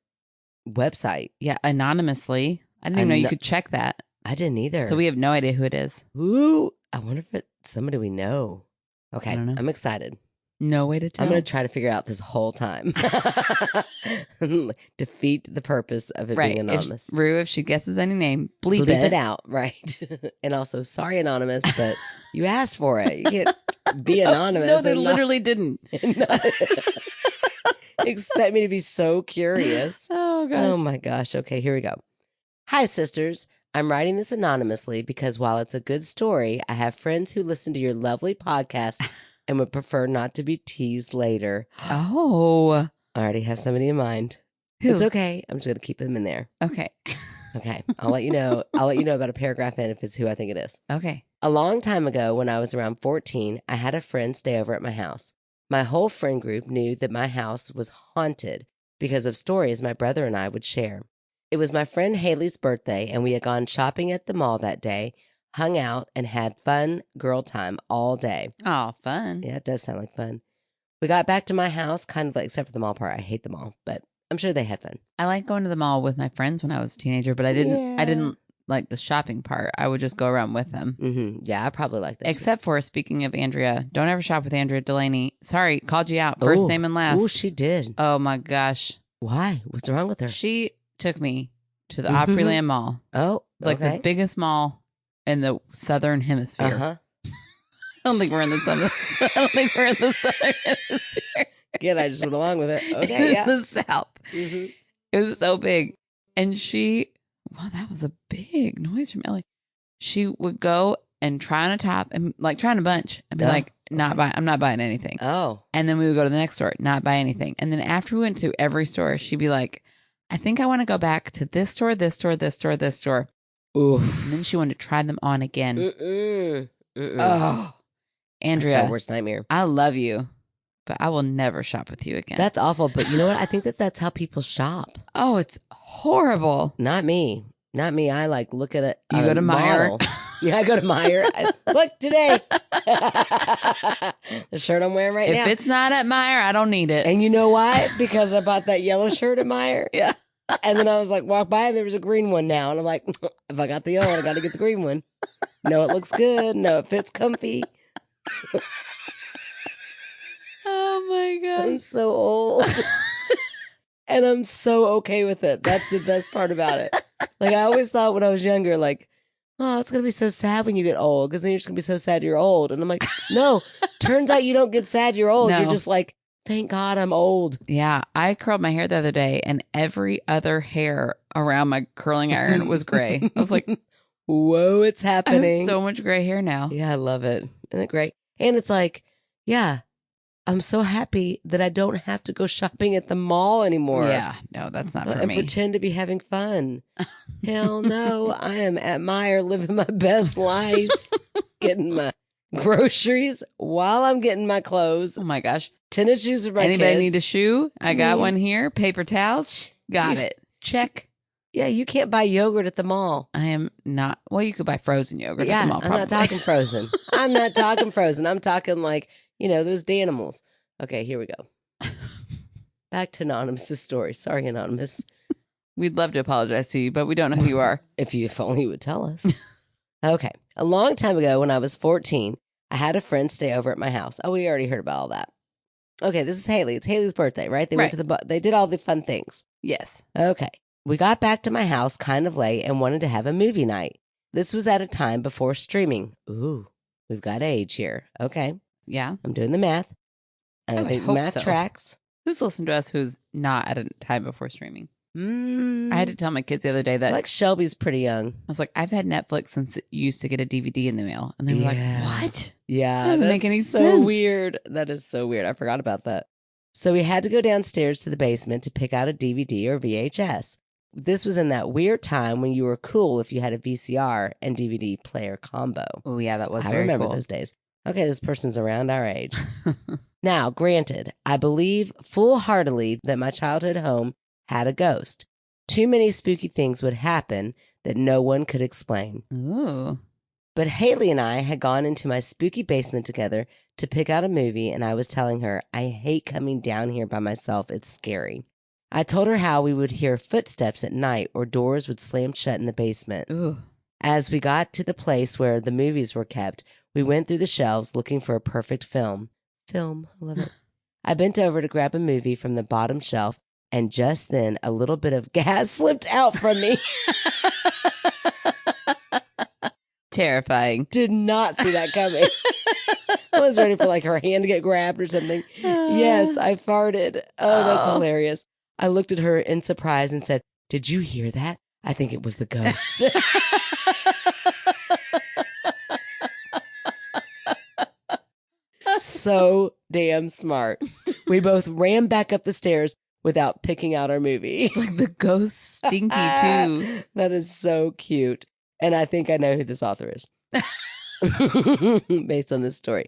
website. Yeah, anonymously. I didn't even know you could check that. I didn't either. So we have no idea who it is. Ooh, I wonder if it's somebody we know. Okay, I don't know. I'm excited. No way to tell. I'm going to try to figure it out this whole time. Defeat the purpose of it being anonymous. Rue, if she guesses any name, bleep it out. Right. And also, sorry, anonymous, but you asked for it. You can't be anonymous. No, they literally didn't. Expect me to be so curious. Oh, gosh. Oh, my gosh. Okay, here we go. Hi, sisters. I'm writing this anonymously because while it's a good story, I have friends who listen to your lovely podcast and would prefer not to be teased later. Oh. I already have somebody in mind. Who? It's okay. I'm just going to keep them in there. Okay. Okay. I'll let you know. I'll let you know about a paragraph in if it's who I think it is. Okay. A long time ago, when I was around 14, I had a friend stay over at my house. My whole friend group knew that my house was haunted because of stories my brother and I would share. It was my friend Haley's birthday, and we had gone shopping at the mall that day, hung out, and had fun girl time all day. Oh, fun. Yeah, it does sound like fun. We got back to my house, kind of like, except for the mall part. I hate the mall, but I'm sure they had fun. I like going to the mall with my friends when I was a teenager, but I didn't like the shopping part. I would just go around with them. Mm-hmm. Yeah, I probably like that. Except for, speaking of Andrea, don't ever shop with Andrea Delaney. Sorry, called you out. First name and last. Oh, she did. Oh my gosh. Why? What's wrong with her? She took me to the Opryland Mall. Oh, like the biggest mall in the Southern Hemisphere. Uh-huh. I don't think we're in the Southern Hemisphere. Again, I just went along with it. Okay, yeah. The South. Mm-hmm. It was so big. And wow, that was a big noise from Ellie. She would go and try on a top and like try on a bunch and be like, I'm not buying anything. Oh. And then we would go to the next store, not buy anything. And then after we went to every store, she'd be like, I think I want to go back to this store, this store, this store, this store. Oof. And then she wanted to try them on again. Mm-mm. Mm-mm. Oh, Andrea. That's my worst nightmare. I love you, but I will never shop with you again. That's awful. But you know what? I think that's how people shop. Oh, it's horrible. Not me. Not me. I look at it. You go to Meijer. Yeah, I go to Meijer. Look, today. The shirt I'm wearing right now. If it's not at Meijer, I don't need it. And you know why? Because I bought that yellow shirt at Meijer. Yeah. And then I was like, walk by and there was a green one now. And I'm like, if I got the yellow, I got to get the green one. No, it looks good. No, it fits comfy. Oh my God. I'm so old. And I'm so okay with it. That's the best part about it. Like, I always thought when I was younger, like, oh, it's going to be so sad when you get old because then you're just going to be so sad you're old. And I'm like, no, turns out you don't get sad you're old. No. You're just like, thank God I'm old. Yeah. I curled my hair the other day and every other hair around my curling iron was gray. I was like, whoa, it's happening. I have so much gray hair now. Yeah, I love it. Isn't it great? And it's like, yeah, I'm so happy that I don't have to go shopping at the mall anymore. Yeah, no, that's not for me. And pretend to be having fun. Hell no, I am at Meijer living my best life, getting my groceries while I'm getting my clothes. Oh my gosh. Tennis shoes for my Anybody kids. need a shoe? I got one here. Paper towels? Got it. Check. Yeah, you can't buy yogurt at the mall. I am not. Well, you could buy frozen yogurt at the mall, probably. I'm not talking frozen. I'm not talking frozen. I'm talking like, those Danimals. Okay, here we go. Back to Anonymous' story. Sorry, Anonymous. We'd love to apologize to you, but we don't know who you are. If only you would tell us. Okay. A long time ago when I was 14, I had a friend stay over at my house. Oh, we already heard about all that. Okay, this is Haley. It's Haley's birthday, right? They went to they did all the fun things. Yes. Okay. We got back to my house kind of late and wanted to have a movie night. This was at a time before streaming. Ooh, we've got age here. Okay. Yeah. I'm doing the math. And I think math tracks. Who's listened to us who's not at a time before streaming? I had to tell my kids the other day that. Like Shelby's pretty young. I was like, I've had Netflix since it used to get a DVD in the mail. And they were like, what? Yeah. That doesn't make any sense. So weird. That is so weird. I forgot about that. So we had to go downstairs to the basement to pick out a DVD or VHS. This was in that weird time when you were cool if you had a VCR and DVD player combo. Oh, yeah, that was I very remember cool. those days. Okay, this person's around our age. Now, granted, I believe full-heartedly that my childhood home had a ghost. Too many spooky things would happen that no one could explain. Ooh. But Haley and I had gone into my spooky basement together to pick out a movie, and I was telling her, I hate coming down here by myself. It's scary. I told her how we would hear footsteps at night or doors would slam shut in the basement. Ooh. As we got to the place where the movies were kept, we went through the shelves looking for a perfect film. I love it. I bent over to grab a movie from the bottom shelf, and just then a little bit of gas slipped out from me. Terrifying. Did not see that coming. I was ready for like her hand to get grabbed or something. Yes, I farted. Oh, that's hilarious. I looked at her in surprise and said, "Did you hear that? I think it was the ghost." So damn smart. We both ran back up the stairs without picking out our movie. It's like the ghost stinky too. That is so cute. And I think I know who this author is. Based on this story.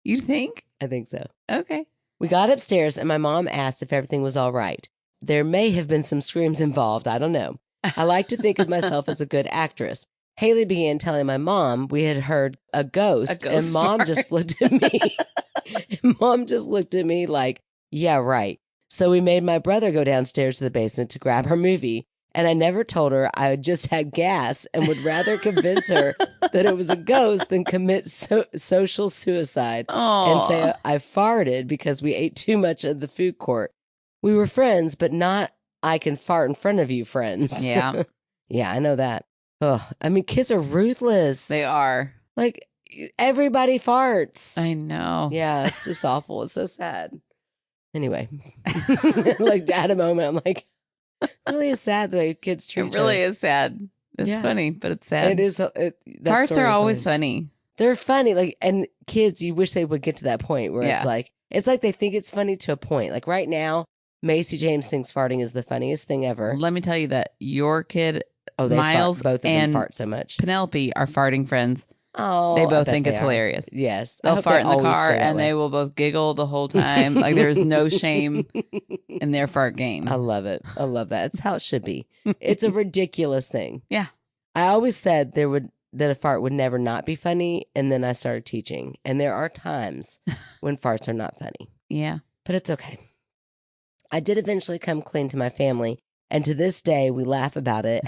You think? I think so. Okay. We got upstairs and my mom asked if everything was all right. There may have been some screams involved. I don't know. I like to think of myself as a good actress. Haley began telling my mom we had heard a ghost and mom fart. just looked at me. And mom just looked at me like, yeah, right. So we made my brother go downstairs to the basement to grab her movie. And I never told her I had just had gas and would rather convince her that it was a ghost than commit social suicide. Aww. And say I farted because we ate too much at the food court. We were friends, but not I can fart in front of you friends. Yeah. Yeah, I know that. Oh, I mean, kids are ruthless. They are. Like, everybody farts. I know. Yeah, it's just awful. It's so sad. Anyway, like at a moment, I'm like, it really is sad the way kids treat It really is sad. It's funny, but it's sad. It is. Farts are always funny. They're funny. Like, and kids, you wish they would get to that point where it's like they think it's funny to a point. Like right now, Macy James thinks farting is the funniest thing ever. Let me tell you that your kid, they Miles, both of and them fart so much. Penelope are farting friends. Oh, they both think it's hilarious. Yes. They'll fart in the car and they will both giggle the whole time. Like there's no shame in their fart game. I love it. I love that. It's how it should be. It's a ridiculous thing. Yeah. I always said that a fart would never not be funny. And then I started teaching. And there are times when farts are not funny. Yeah. But it's okay. I did eventually come clean to my family. And to this day, we laugh about it.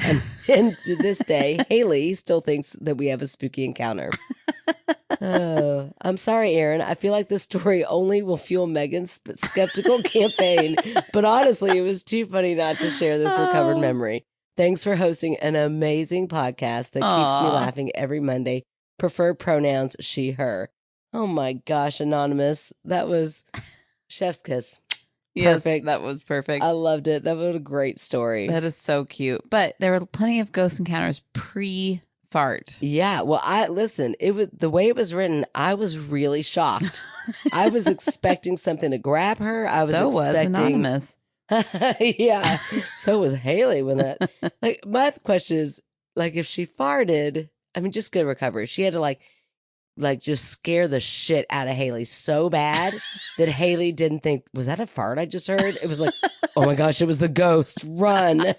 And to this day, Haley still thinks that we have a spooky encounter. Oh, I'm sorry, Erin. I feel like this story only will fuel Megan's skeptical campaign. But honestly, it was too funny not to share this recovered memory. Thanks for hosting an amazing podcast that keeps me laughing every Monday. Preferred pronouns, she, her. Oh my gosh, Anonymous. That was chef's kiss. Perfect. Yes, that was perfect. I loved it. That was a great story. That is so cute. But there were plenty of ghost encounters pre-fart. Yeah. Well, listen, it was the way it was written, I was really shocked. I was expecting something to grab her. I was was Anonymous. Yeah. So was Haley when that like my question is like if she farted, I mean just good recovery. She had to like just scare the shit out of Haley so bad that Haley didn't think, was that a fart I just heard? It was like, oh my gosh, it was the ghost. Run.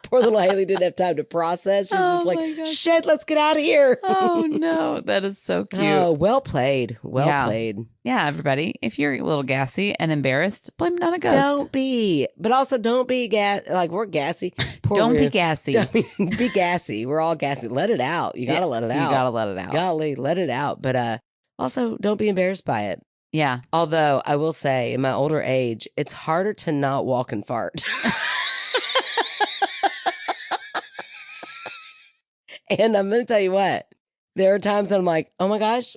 Poor little Haley didn't have time to process. She's just like, shit, let's get out of here. Oh no, that is so cute. Oh, well played. Well played. Yeah, everybody, if you're a little gassy and embarrassed, blame it on a ghost. Don't be. But also don't be like we're gassy. Don't be gassy. Be gassy. We're all gassy. Let it out. You got to let it out. You got to let it out. Golly, let it out. But also don't be embarrassed by it. Yeah. Although I will say in my older age, it's harder to not walk and fart. And I'm going to tell you what, there are times I'm like, oh my gosh,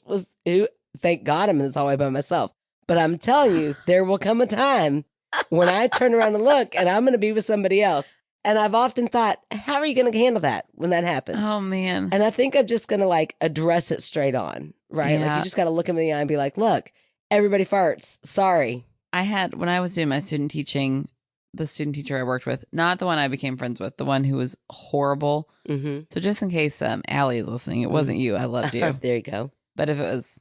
thank God I'm in this hallway by myself. But I'm telling you, there will come a time when I turn around and look and I'm going to be with somebody else. And I've often thought, how are you going to handle that when that happens? Oh, man. And I think I'm just going to like address it straight on, right? Yeah. Like you just got to look him in the eye and be like, look, everybody farts. Sorry. When I was doing my student teaching, the student teacher I worked with, not the one I became friends with, the one who was horrible. Mm-hmm. So just in case Allie is listening, it wasn't you. I loved you. There you go. But if it was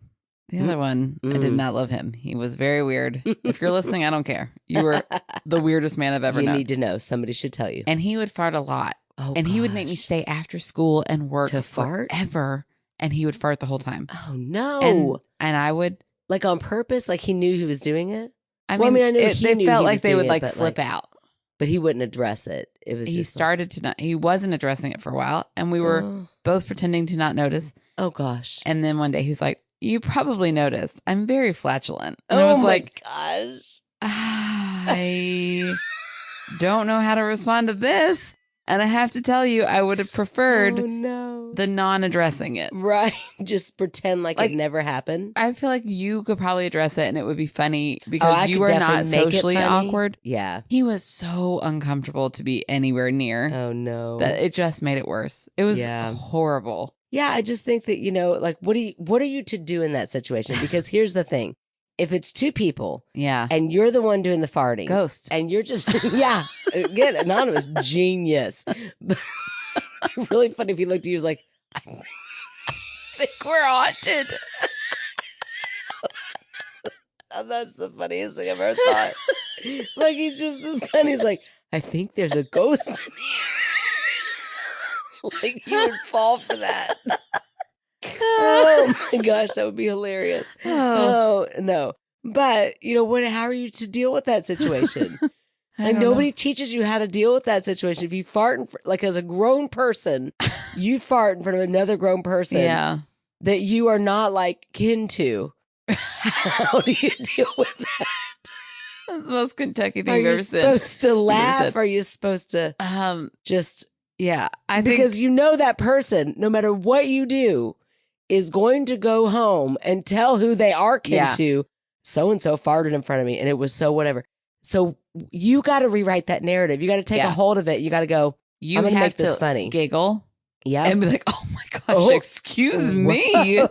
the other one, I did not love him. He was very weird. If you're listening, I don't care. You were the weirdest man I've ever known. You need to know. Somebody should tell you. And he would fart a lot. Oh, and he would make me stay after school and work to fart forever. And he would fart the whole time. Oh, no. And I would. Like on purpose? Like he knew he was doing it? I mean, I know they felt like they would like slip out. But he wouldn't address it. It was he just started to not. He wasn't addressing it for a while, and we were both pretending to not notice. Oh gosh! And then one day he was like, "You probably noticed. I'm very flatulent." And I was like, gosh! I don't know how to respond to this. And I have to tell you, I would have preferred the non-addressing it. Right. Just pretend like it never happened. I feel like you could probably address it and it would be funny because you are not socially awkward. Yeah. He was so uncomfortable to be anywhere near. Oh, no. That it just made it worse. It was horrible. Yeah, I just think that, like, what are you to do in that situation? Because here's the thing. If it's two people, and you're the one doing the farting, ghost, and you're just again anonymous, genius. Really funny if he looked at you, was like, I think we're haunted. Oh, that's the funniest thing I've ever thought. Like he's just this guy. And he's like, I think there's a ghost in here. Like you would fall for that. Oh my gosh, that would be hilarious. Oh no. But how are you to deal with that situation? Like nobody teaches you how to deal with that situation. If you fart like as a grown person, you fart in front of another grown person that you are not like kin to. How do you deal with that? That's the most Kentucky thing I've ever said. Are you supposed to laugh? Or are you supposed to just because that person, no matter what you do, is going to go home and tell who they are kin to. So-and-so farted in front of me and it was so whatever. So you got to rewrite that narrative. You got to take a hold of it. You got to go, I'm going to make this funny. Giggle. Yeah. And be like, oh my gosh, excuse me.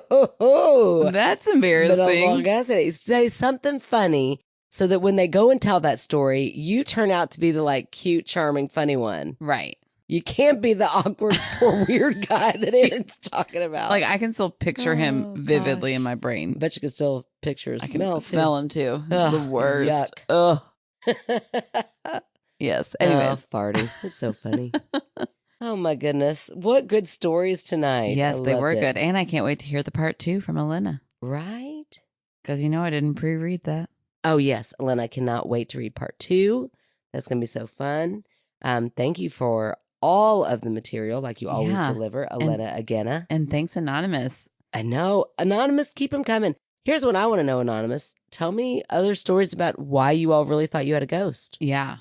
That's embarrassing. But say something funny so that when they go and tell that story, you turn out to be the like cute, charming, funny one. Right. You can't be the awkward, poor, weird guy that Erin's talking about. Like, I can still picture him vividly in my brain. Bet you can still picture his smell, too. Smell him, too. It's the worst. Yuck. Ugh. Yes. Anyways. Farting. It's so funny. Oh, my goodness. What good stories tonight. Yes, they were good. And I can't wait to hear the part 2 from Elena. Right? Because I didn't pre-read that. Oh, yes. Elena, I cannot wait to read part 2. That's going to be so fun. Thank you for all of the material like you always deliver, Elena Agena. And thanks, Anonymous. I know. Anonymous, keep them coming. Here's what I want to know, Anonymous. Tell me other stories about why you all really thought you had a ghost. Yeah.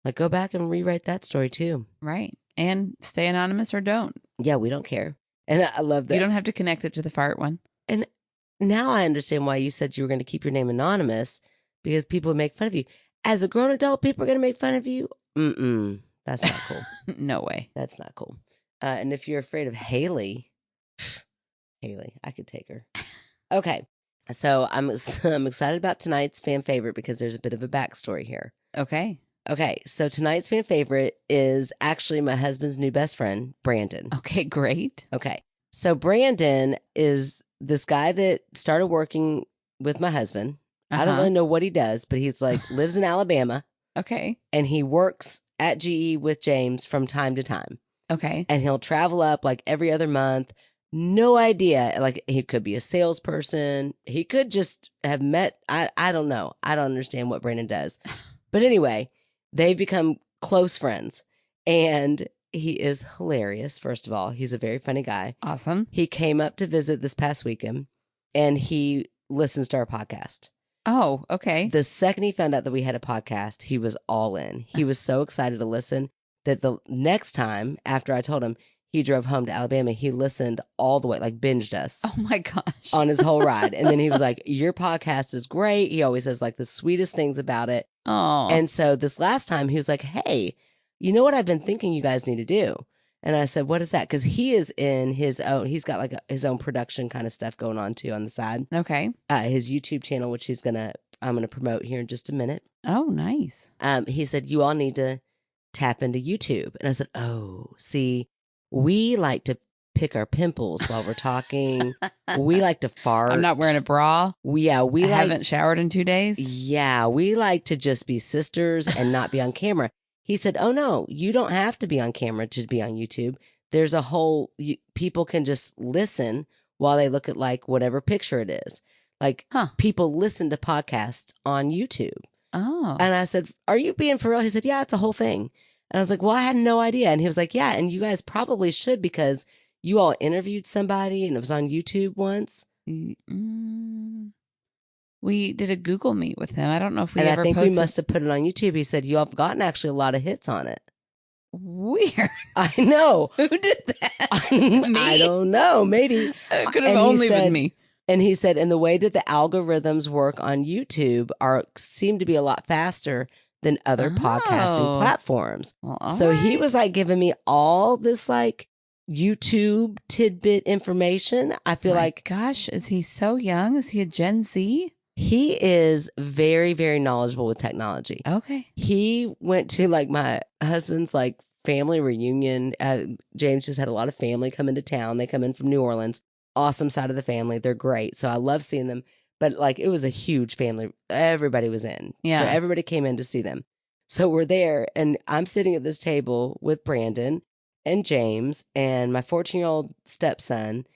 Like, go back and rewrite that story, too. Right. And stay anonymous or don't. Yeah, we don't care. And I love that. You don't have to connect it to the fart one. And now I understand why you said you were going to keep your name anonymous, because people would make fun of you. As a grown adult, people are going to make fun of you? Mm-mm. That's not cool. No way. That's not cool. And if you're afraid of Haley, I could take her. Okay. So I'm excited about tonight's fan favorite because there's a bit of a backstory here. Okay. So tonight's fan favorite is actually my husband's new best friend, Brandon. Okay, great. Okay. So Brandon is this guy that started working with my husband. I don't really know what he does, but he's like lives in Alabama. Okay. And he works at GE with James from time to time. Okay. And he'll travel up like every other month. No idea. Like he could be a salesperson. He could just have met. I don't know. I don't understand what Brandon does. But anyway, they've become close friends. And he is hilarious, first of all. He's a very funny guy. Awesome. He came up to visit this past weekend and he listens to our podcast. Oh, okay. The second he found out that we had a podcast, he was all in. He was so excited to listen that the next time after I told him, he drove home to Alabama, he listened all the way, like binged us. Oh my gosh. On his whole ride. And then he was like, your podcast is great. He always says like the sweetest things about it. Oh. And so this last time he was like, hey, you know what I've been thinking you guys need to do? And I said, what is that? Because he is in his own, he's got like his own production kind of stuff going on too on the side. Okay. His YouTube channel, which I'm going to promote here in just a minute. Oh, nice. He said, you all need to tap into YouTube. And I said, oh, see, we like to pick our pimples while we're talking. We like to fart. I'm not wearing a bra. We haven't showered in 2 days. Yeah, we like to just be sisters and not be on camera. He said, oh, no, you don't have to be on camera to be on YouTube. There's a whole, people can just listen while they look at like whatever picture it is. Like people listen to podcasts on YouTube. Oh. And I said, are you being for real? He said, yeah, it's a whole thing. And I was like, well, I had no idea. And he was like, yeah, and you guys probably should because you all interviewed somebody and it was on YouTube once. We did a Google Meet with him. I don't know if we and ever I think posted. we must have put it on YouTube. He said, you all have gotten actually a lot of hits on it. Weird. I know. Who did that? I don't know. Maybe. It could have only been me. And he said, and the way that the algorithms work on YouTube seem to be a lot faster than other podcasting platforms. Well, so right. he was like giving me all this like YouTube tidbit information. I feel like, gosh, is he so young? Is he a Gen Z? He is very, very knowledgeable with technology. Okay. He went to like my husband's like family reunion. James just had a lot of family come into town. They come in from New Orleans. Awesome side of the family. They're great. So I love seeing them. But like it was a huge family. Everybody was in. Yeah. So everybody came in to see them. So we're there and I'm sitting at this table with Brandon and James and my 14-year-old stepson,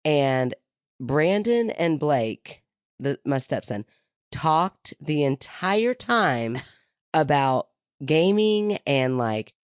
and Brandon and Blake, my stepson, talked the entire time about gaming and like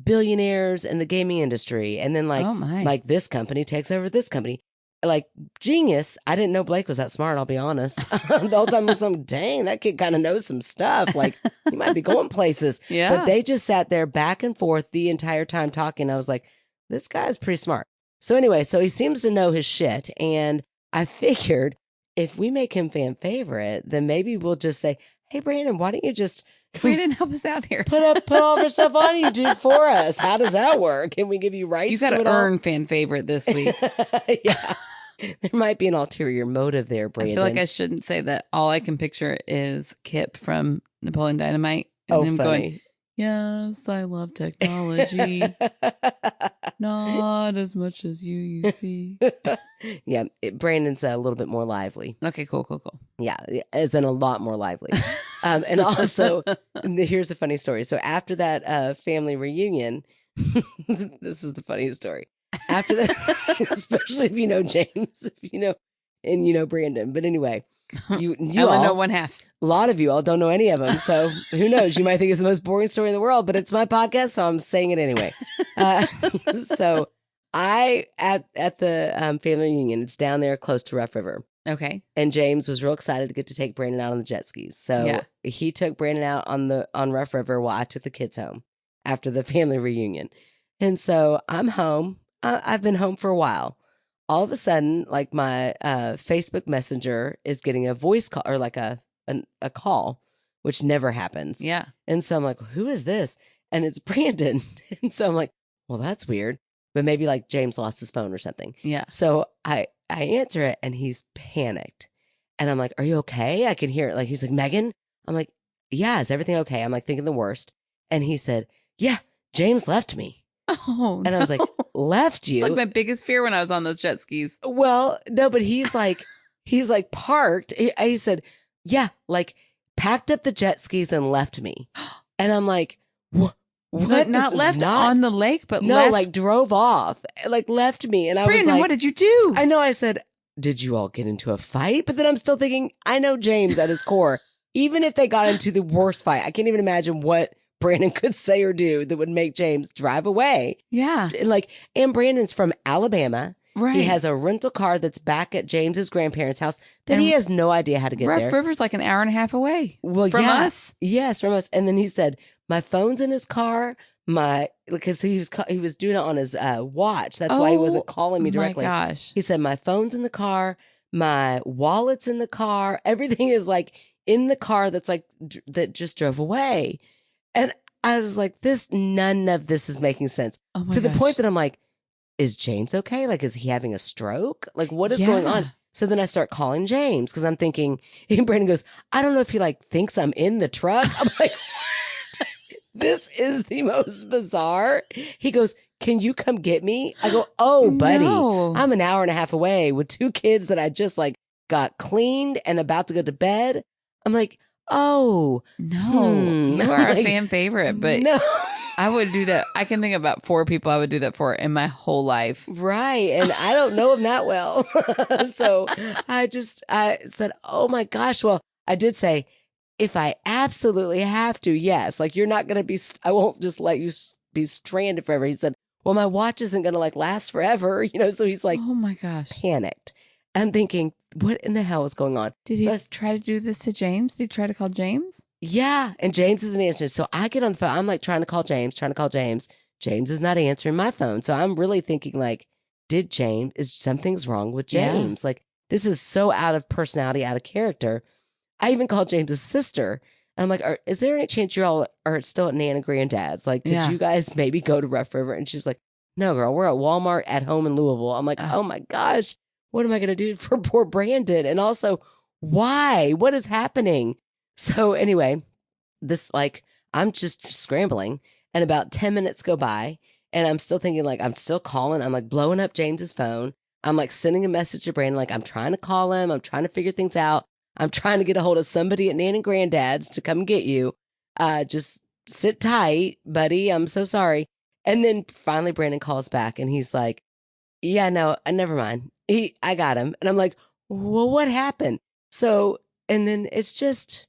billionaires in the gaming industry. And then like this company takes over this company. Like genius. I didn't know Blake was that smart, I'll be honest. The whole time I was like, dang, that kid kind of knows some stuff. Like he might be going places. Yeah. But they just sat there back and forth the entire time talking. I was like, this guy's pretty smart. So anyway, so he seems to know his shit. And I figured if we make him fan favorite, then maybe we'll just say, hey, Brandon, why don't you just Brandon, help us out here. Put all of our stuff on YouTube for us. How does that work? Can we give you rights? You got to earn fan favorite this week. Yeah. There might be an ulterior motive there, Brandon. I feel like I shouldn't say that. All I can picture is Kip from Napoleon Dynamite. And him funny. Going, yes, I love technology. Not as much as you see. Yeah, Brandon's a little bit more lively. Okay, cool. Yeah, as in a lot more lively. And also, here's the funny story. So after that family reunion, this is the funniest story. After that, especially if you know James, if you know, and you know Brandon. But anyway, you I only know one half. A lot of you all don't know any of them. So who knows? You might think it's the most boring story in the world, but it's my podcast, so I'm saying it anyway. So I, at the family reunion, it's down there close to Rough River. Okay. And James was real excited to get to take Brandon out on the jet skis. So he took Brandon out on Rough River while I took the kids home after the family reunion. And so I'm home. I've been home for a while. All of a sudden, like my Facebook Messenger is getting a voice call or like a call, which never happens. Yeah. And so I'm like, who is this? And it's Brandon. And so I'm like, well, that's weird. But maybe like James lost his phone or something. Yeah. So I answer it and he's panicked. And I'm like, are you okay? I can hear it. Like, he's like, Megan? I'm like, yeah, is everything okay? I'm like thinking the worst. And he said, yeah, James left me. Oh, and I was like, left you? It's like my biggest fear when I was on those jet skis. Well, no, but he's like parked. He said, yeah, like packed up the jet skis and left me. And I'm like, what? Not left on the lake, but no, left. like drove off, like left me. And I Brandon, was like, what did you do? I know. I said, did you all get into a fight? But then I'm still thinking, I know James at his core. Even if they got into the worst fight, I can't even imagine what Brandon could say or do that would make James drive away. Yeah. And Brandon's from Alabama. Right. He has a rental car that's back at James's grandparents' house that he has no idea how to get there. Rough River's like an hour and a half away. Well, from us. Yes, from us. And then he said, my phone's in his car. Because he was doing it on his watch. That's why he wasn't calling me directly. Oh my gosh. He said, my phone's in the car. My wallet's in the car. Everything is like in the car that's like that just drove away. And I was like, none of this is making sense. Oh my to the gosh. point that I'm like, is James okay? Like, is he having a stroke? Like, what is going on? So then I start calling James because I'm thinking, and Brandon goes, I don't know if he like thinks I'm in the truck. I'm like, this is the most bizarre. He goes, can you come get me? I go, oh, buddy, No. I'm an hour and a half away with two kids that I just like got cleaned and about to go to bed. I'm like, oh. No. You are a fan favorite, but no. I would do that. I can think about 4 people I would do that for in my whole life. Right. And I don't know him that well. So I said, oh my gosh. Well, I did say, if I absolutely have to, yes. Like, you're not going to be, I won't just let you be stranded forever. He said, well, my watch isn't going to like last forever, you know? So he's like, oh my gosh, panicked. I'm thinking, what in the hell is going on? Did he try to do this to James? Did he try to call James? Yeah. And James isn't answering. So I get on the phone. I'm like trying to call James. James is not answering my phone. So I'm really thinking like, is something's wrong with James? Yeah. Like, this is so out of personality, out of character. I even called James's sister. And I'm like, is there any chance you all are still at Nan and Granddad's? Like, could you guys maybe go to Rough River? And she's like, no, girl, we're at Walmart at home in Louisville. I'm like, oh my gosh, what am I going to do for poor Brandon? And also, why? What is happening? So anyway, I'm just scrambling. And about 10 minutes go by. And I'm still thinking, like, I'm still calling. I'm like blowing up James's phone. I'm like sending a message to Brandon, like, I'm trying to call him. I'm trying to figure things out. I'm trying to get a hold of somebody at Nan and Granddad's to come get you. Just sit tight, buddy. I'm so sorry. And then finally Brandon calls back and he's like, yeah, no, never mind. I got him. And I'm like, well, what happened? So, and then it's just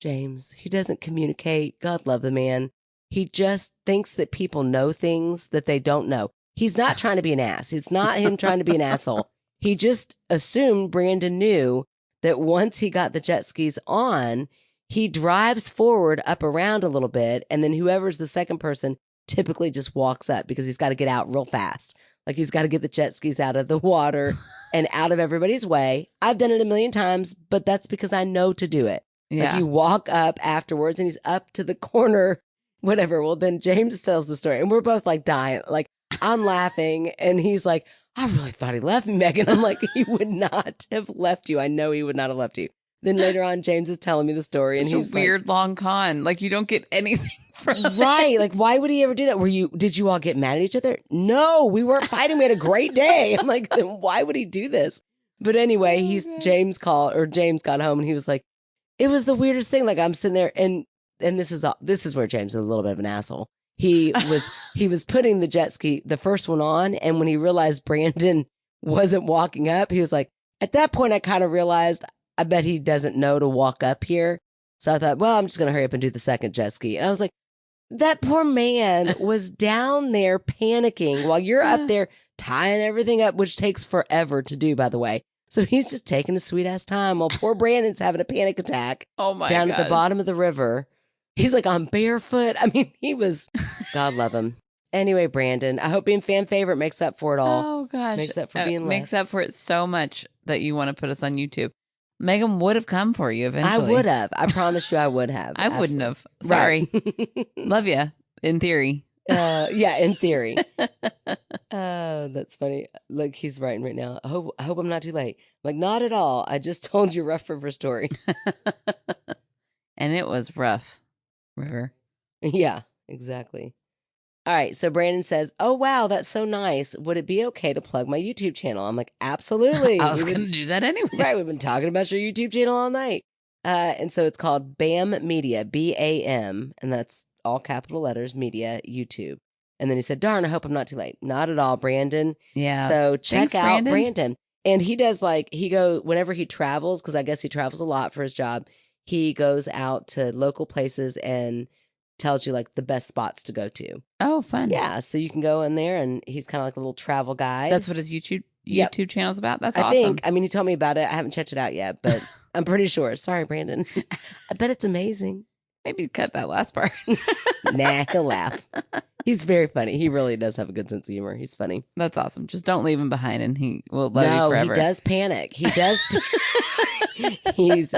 James. He doesn't communicate. God love the man. He just thinks that people know things that they don't know. He's not trying to be an ass. It's not him trying to be an asshole. He just assumed Brandon knew that once he got the jet skis on, he drives forward up around a little bit. And then whoever's the second person typically just walks up because he's got to get out real fast. Like, he's got to get the jet skis out of the water and out of everybody's way. I've done it a million times, but that's because I know to do it. Yeah. Like, you walk up afterwards and he's up to the corner, whatever. Well, then James tells the story and we're both like dying. Like, I'm laughing and he's like, I really thought he left me, Megan. I'm like, he would not have left you. I know he would not have left you. Then later on, James is telling me the story. Such and he's a weird like, long con. Like, you don't get anything from right. it. Like, why would he ever do that? Did you all get mad at each other? No, we weren't fighting. We had a great day. I'm like, then why would he do this? But anyway, James got home and he was like, it was the weirdest thing. Like, I'm sitting there and this is where James is a little bit of an asshole. He was putting the first one on. And when he realized Brandon wasn't walking up, he was like, at that point, I kind of realized, I bet he doesn't know to walk up here. So I thought, well, I'm just going to hurry up and do the second jet ski. And I was like, that poor man was down there panicking while you're up there tying everything up, which takes forever to do, by the way. So he's just taking a sweet ass time while poor Brandon's having a panic attack down at the bottom of the river. He's like on barefoot. I mean, he was, God love him. Anyway, Brandon, I hope being fan favorite makes up for it all. Oh, gosh. Makes up for being left. Makes up for it so much that you want to put us on YouTube. Megan would have come for you eventually. I would have. I promise you I would have. I wouldn't have. Sorry. Right. Love you. In theory. Yeah, in theory. Oh, that's funny. Like, he's writing right now. I hope I'm not too late. I'm like, not at all. I just told you Rough River story. And it was rough. River. Yeah, exactly. All right, so Brandon says, oh, wow, that's so nice. Would it be okay to plug my YouTube channel? I'm like, absolutely. I was going to do that anyway. Right, we've been talking about your YouTube channel all night. And so it's called BAM Media, BAM, and that's all capital letters, Media, YouTube. And then he said, darn, I hope I'm not too late. Not at all, Brandon. Yeah. So check out Brandon. And he does whenever he travels, because I guess he travels a lot for his job, he goes out to local places and tells you like the best spots to go to. Oh, fun. Yeah. So you can go in there and he's kind of like a little travel guide. That's what his YouTube channel's about? That's awesome. He told me about it. I haven't checked it out yet, but I'm pretty sure. Sorry, Brandon. I bet it's amazing. Maybe cut that last part. Nah, he'll laugh. He's very funny. He really does have a good sense of humor. He's funny. That's awesome. Just don't leave him behind and he will love you forever. No, he does panic. He does. He's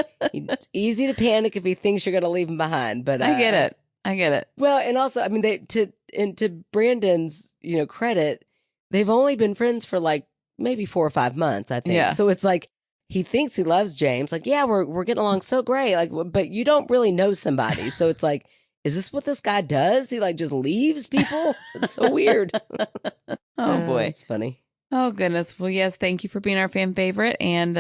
easy to panic if he thinks you're going to leave him behind. But I get it. Well, and also, I mean, to Brandon's, credit, they've only been friends for like maybe 4 or 5 months, I think. Yeah. So it's like, he thinks he loves James. Like, yeah, we're getting along so great. Like, but you don't really know somebody. So it's like, is this what this guy does? He like just leaves people? It's so weird. Oh boy. It's funny. Oh goodness. Well, yes, thank you for being our fan favorite. And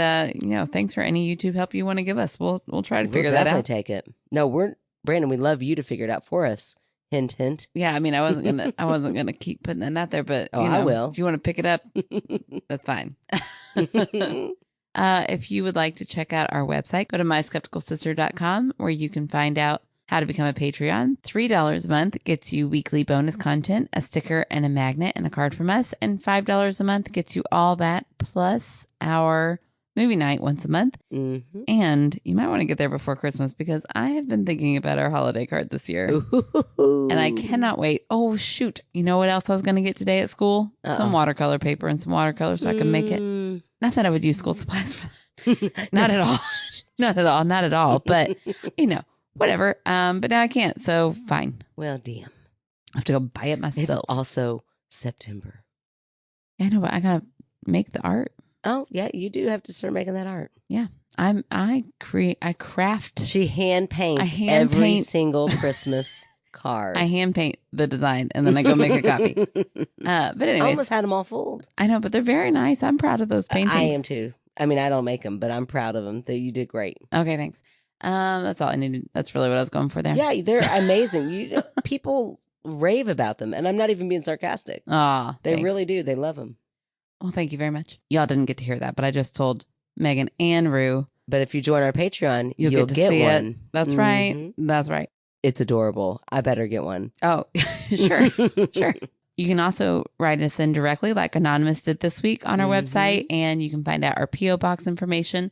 thanks for any YouTube help you want to give us. We'll try to figure that out. We'll definitely take it. No, Brandon, we love you to figure it out for us. Hint, hint. Yeah, I mean, I wasn't gonna keep putting that out there, but I will. If you want to pick it up, that's fine. If you would like to check out our website, go to myskepticalsister.com where you can find out how to become a Patreon. $3 a month gets you weekly bonus content, a sticker and a magnet and a card from us. And $5 a month gets you all that plus our movie night once a month. Mm-hmm. And you might want to get there before Christmas because I have been thinking about our holiday card this year. Ooh. And I cannot wait. Oh, shoot. You know what else I was going to get today at school? Some watercolor paper and some watercolors so I can make it. Not that I would use school supplies for that. Not at all. Not at all. Not at all. But, whatever. But now I can't. So fine. Well, damn. I have to go buy it myself. It's also September. I know, but I got to make the art. Oh, yeah. You do have to start making that art. Yeah. I craft. She hand paints every single Christmas card. I hand paint the design and then I go make a copy. But anyway, I almost had them all fooled. I know, but they're very nice. I'm proud of those paintings. I am too. I mean, I don't make them, but I'm proud of them. You did great. Okay, thanks. That's all I needed. That's really what I was going for there. Yeah, they're amazing. People rave about them, and I'm not even being sarcastic. They really do. They love them. Well, thank you very much. Y'all didn't get to hear that, but I just told Megan and Rue. But if you join our Patreon, you'll get see one. It. That's right. That's right. It's adorable. I better get one. Oh, sure. Sure. You can also write us in directly like Anonymous did this week on our website, and you can find out our P.O. Box information.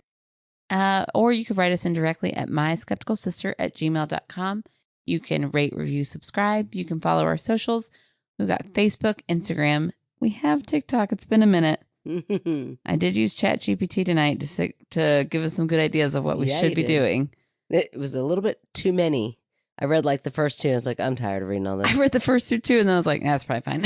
Or you could write us in directly at myskepticalsister@gmail.com. You can rate, review, subscribe. You can follow our socials. We've got Facebook, Instagram. We have TikTok. It's been a minute. I did use ChatGPT tonight to give us some good ideas of what we should be doing. It was a little bit too many. I read like the first two. I was like, I'm tired of reading all this. I read the first two too, and then I was like, that's probably fine.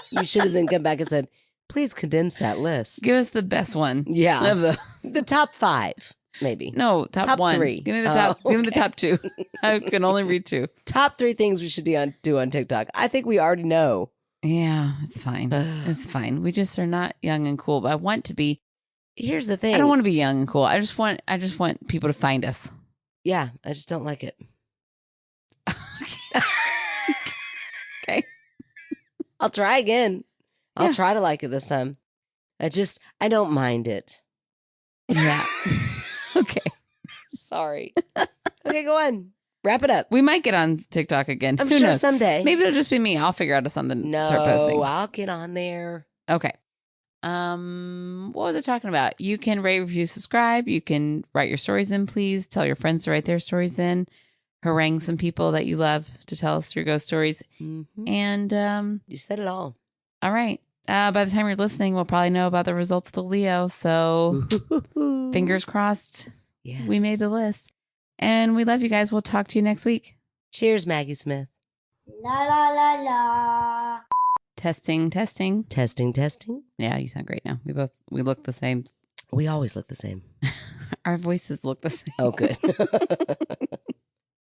You should have then come back and said, please condense that list. Give us the best one. Yeah. Of the top 5, maybe. No, top 1. 3. Give me the top. Give me the top 2. I can only read 2. Top 3 things we should do on TikTok. I think we already know. Yeah, it's fine. It's fine. We just are not young and cool, but I want to be. Here's the thing. I don't want to be young and cool. I just want people to find us. Yeah, I just don't like it. Okay. I'll try again. I'll try to like it this time. I don't mind it. Yeah. Okay. Sorry. Okay, go on. Wrap it up. We might get on TikTok again. I'm Who sure knows? someday. Maybe it'll just be me. I'll figure out something to start posting. No, I'll get on there. Okay. What was I talking about? You can rate, review, subscribe. You can write your stories in, please. Tell your friends to write their stories in. Harangue some people that you love to tell us your ghost stories. Mm-hmm. And you said it all. All right. By the time you're listening, we'll probably know about the results of the Leo. So fingers crossed. Yes. We made the list. And we love you guys. We'll talk to you next week. Cheers, Maggie Smith. La la la la. Testing. Testing. Yeah, you sound great now. We look the same. We always look the same. Our voices look the same. Oh, good.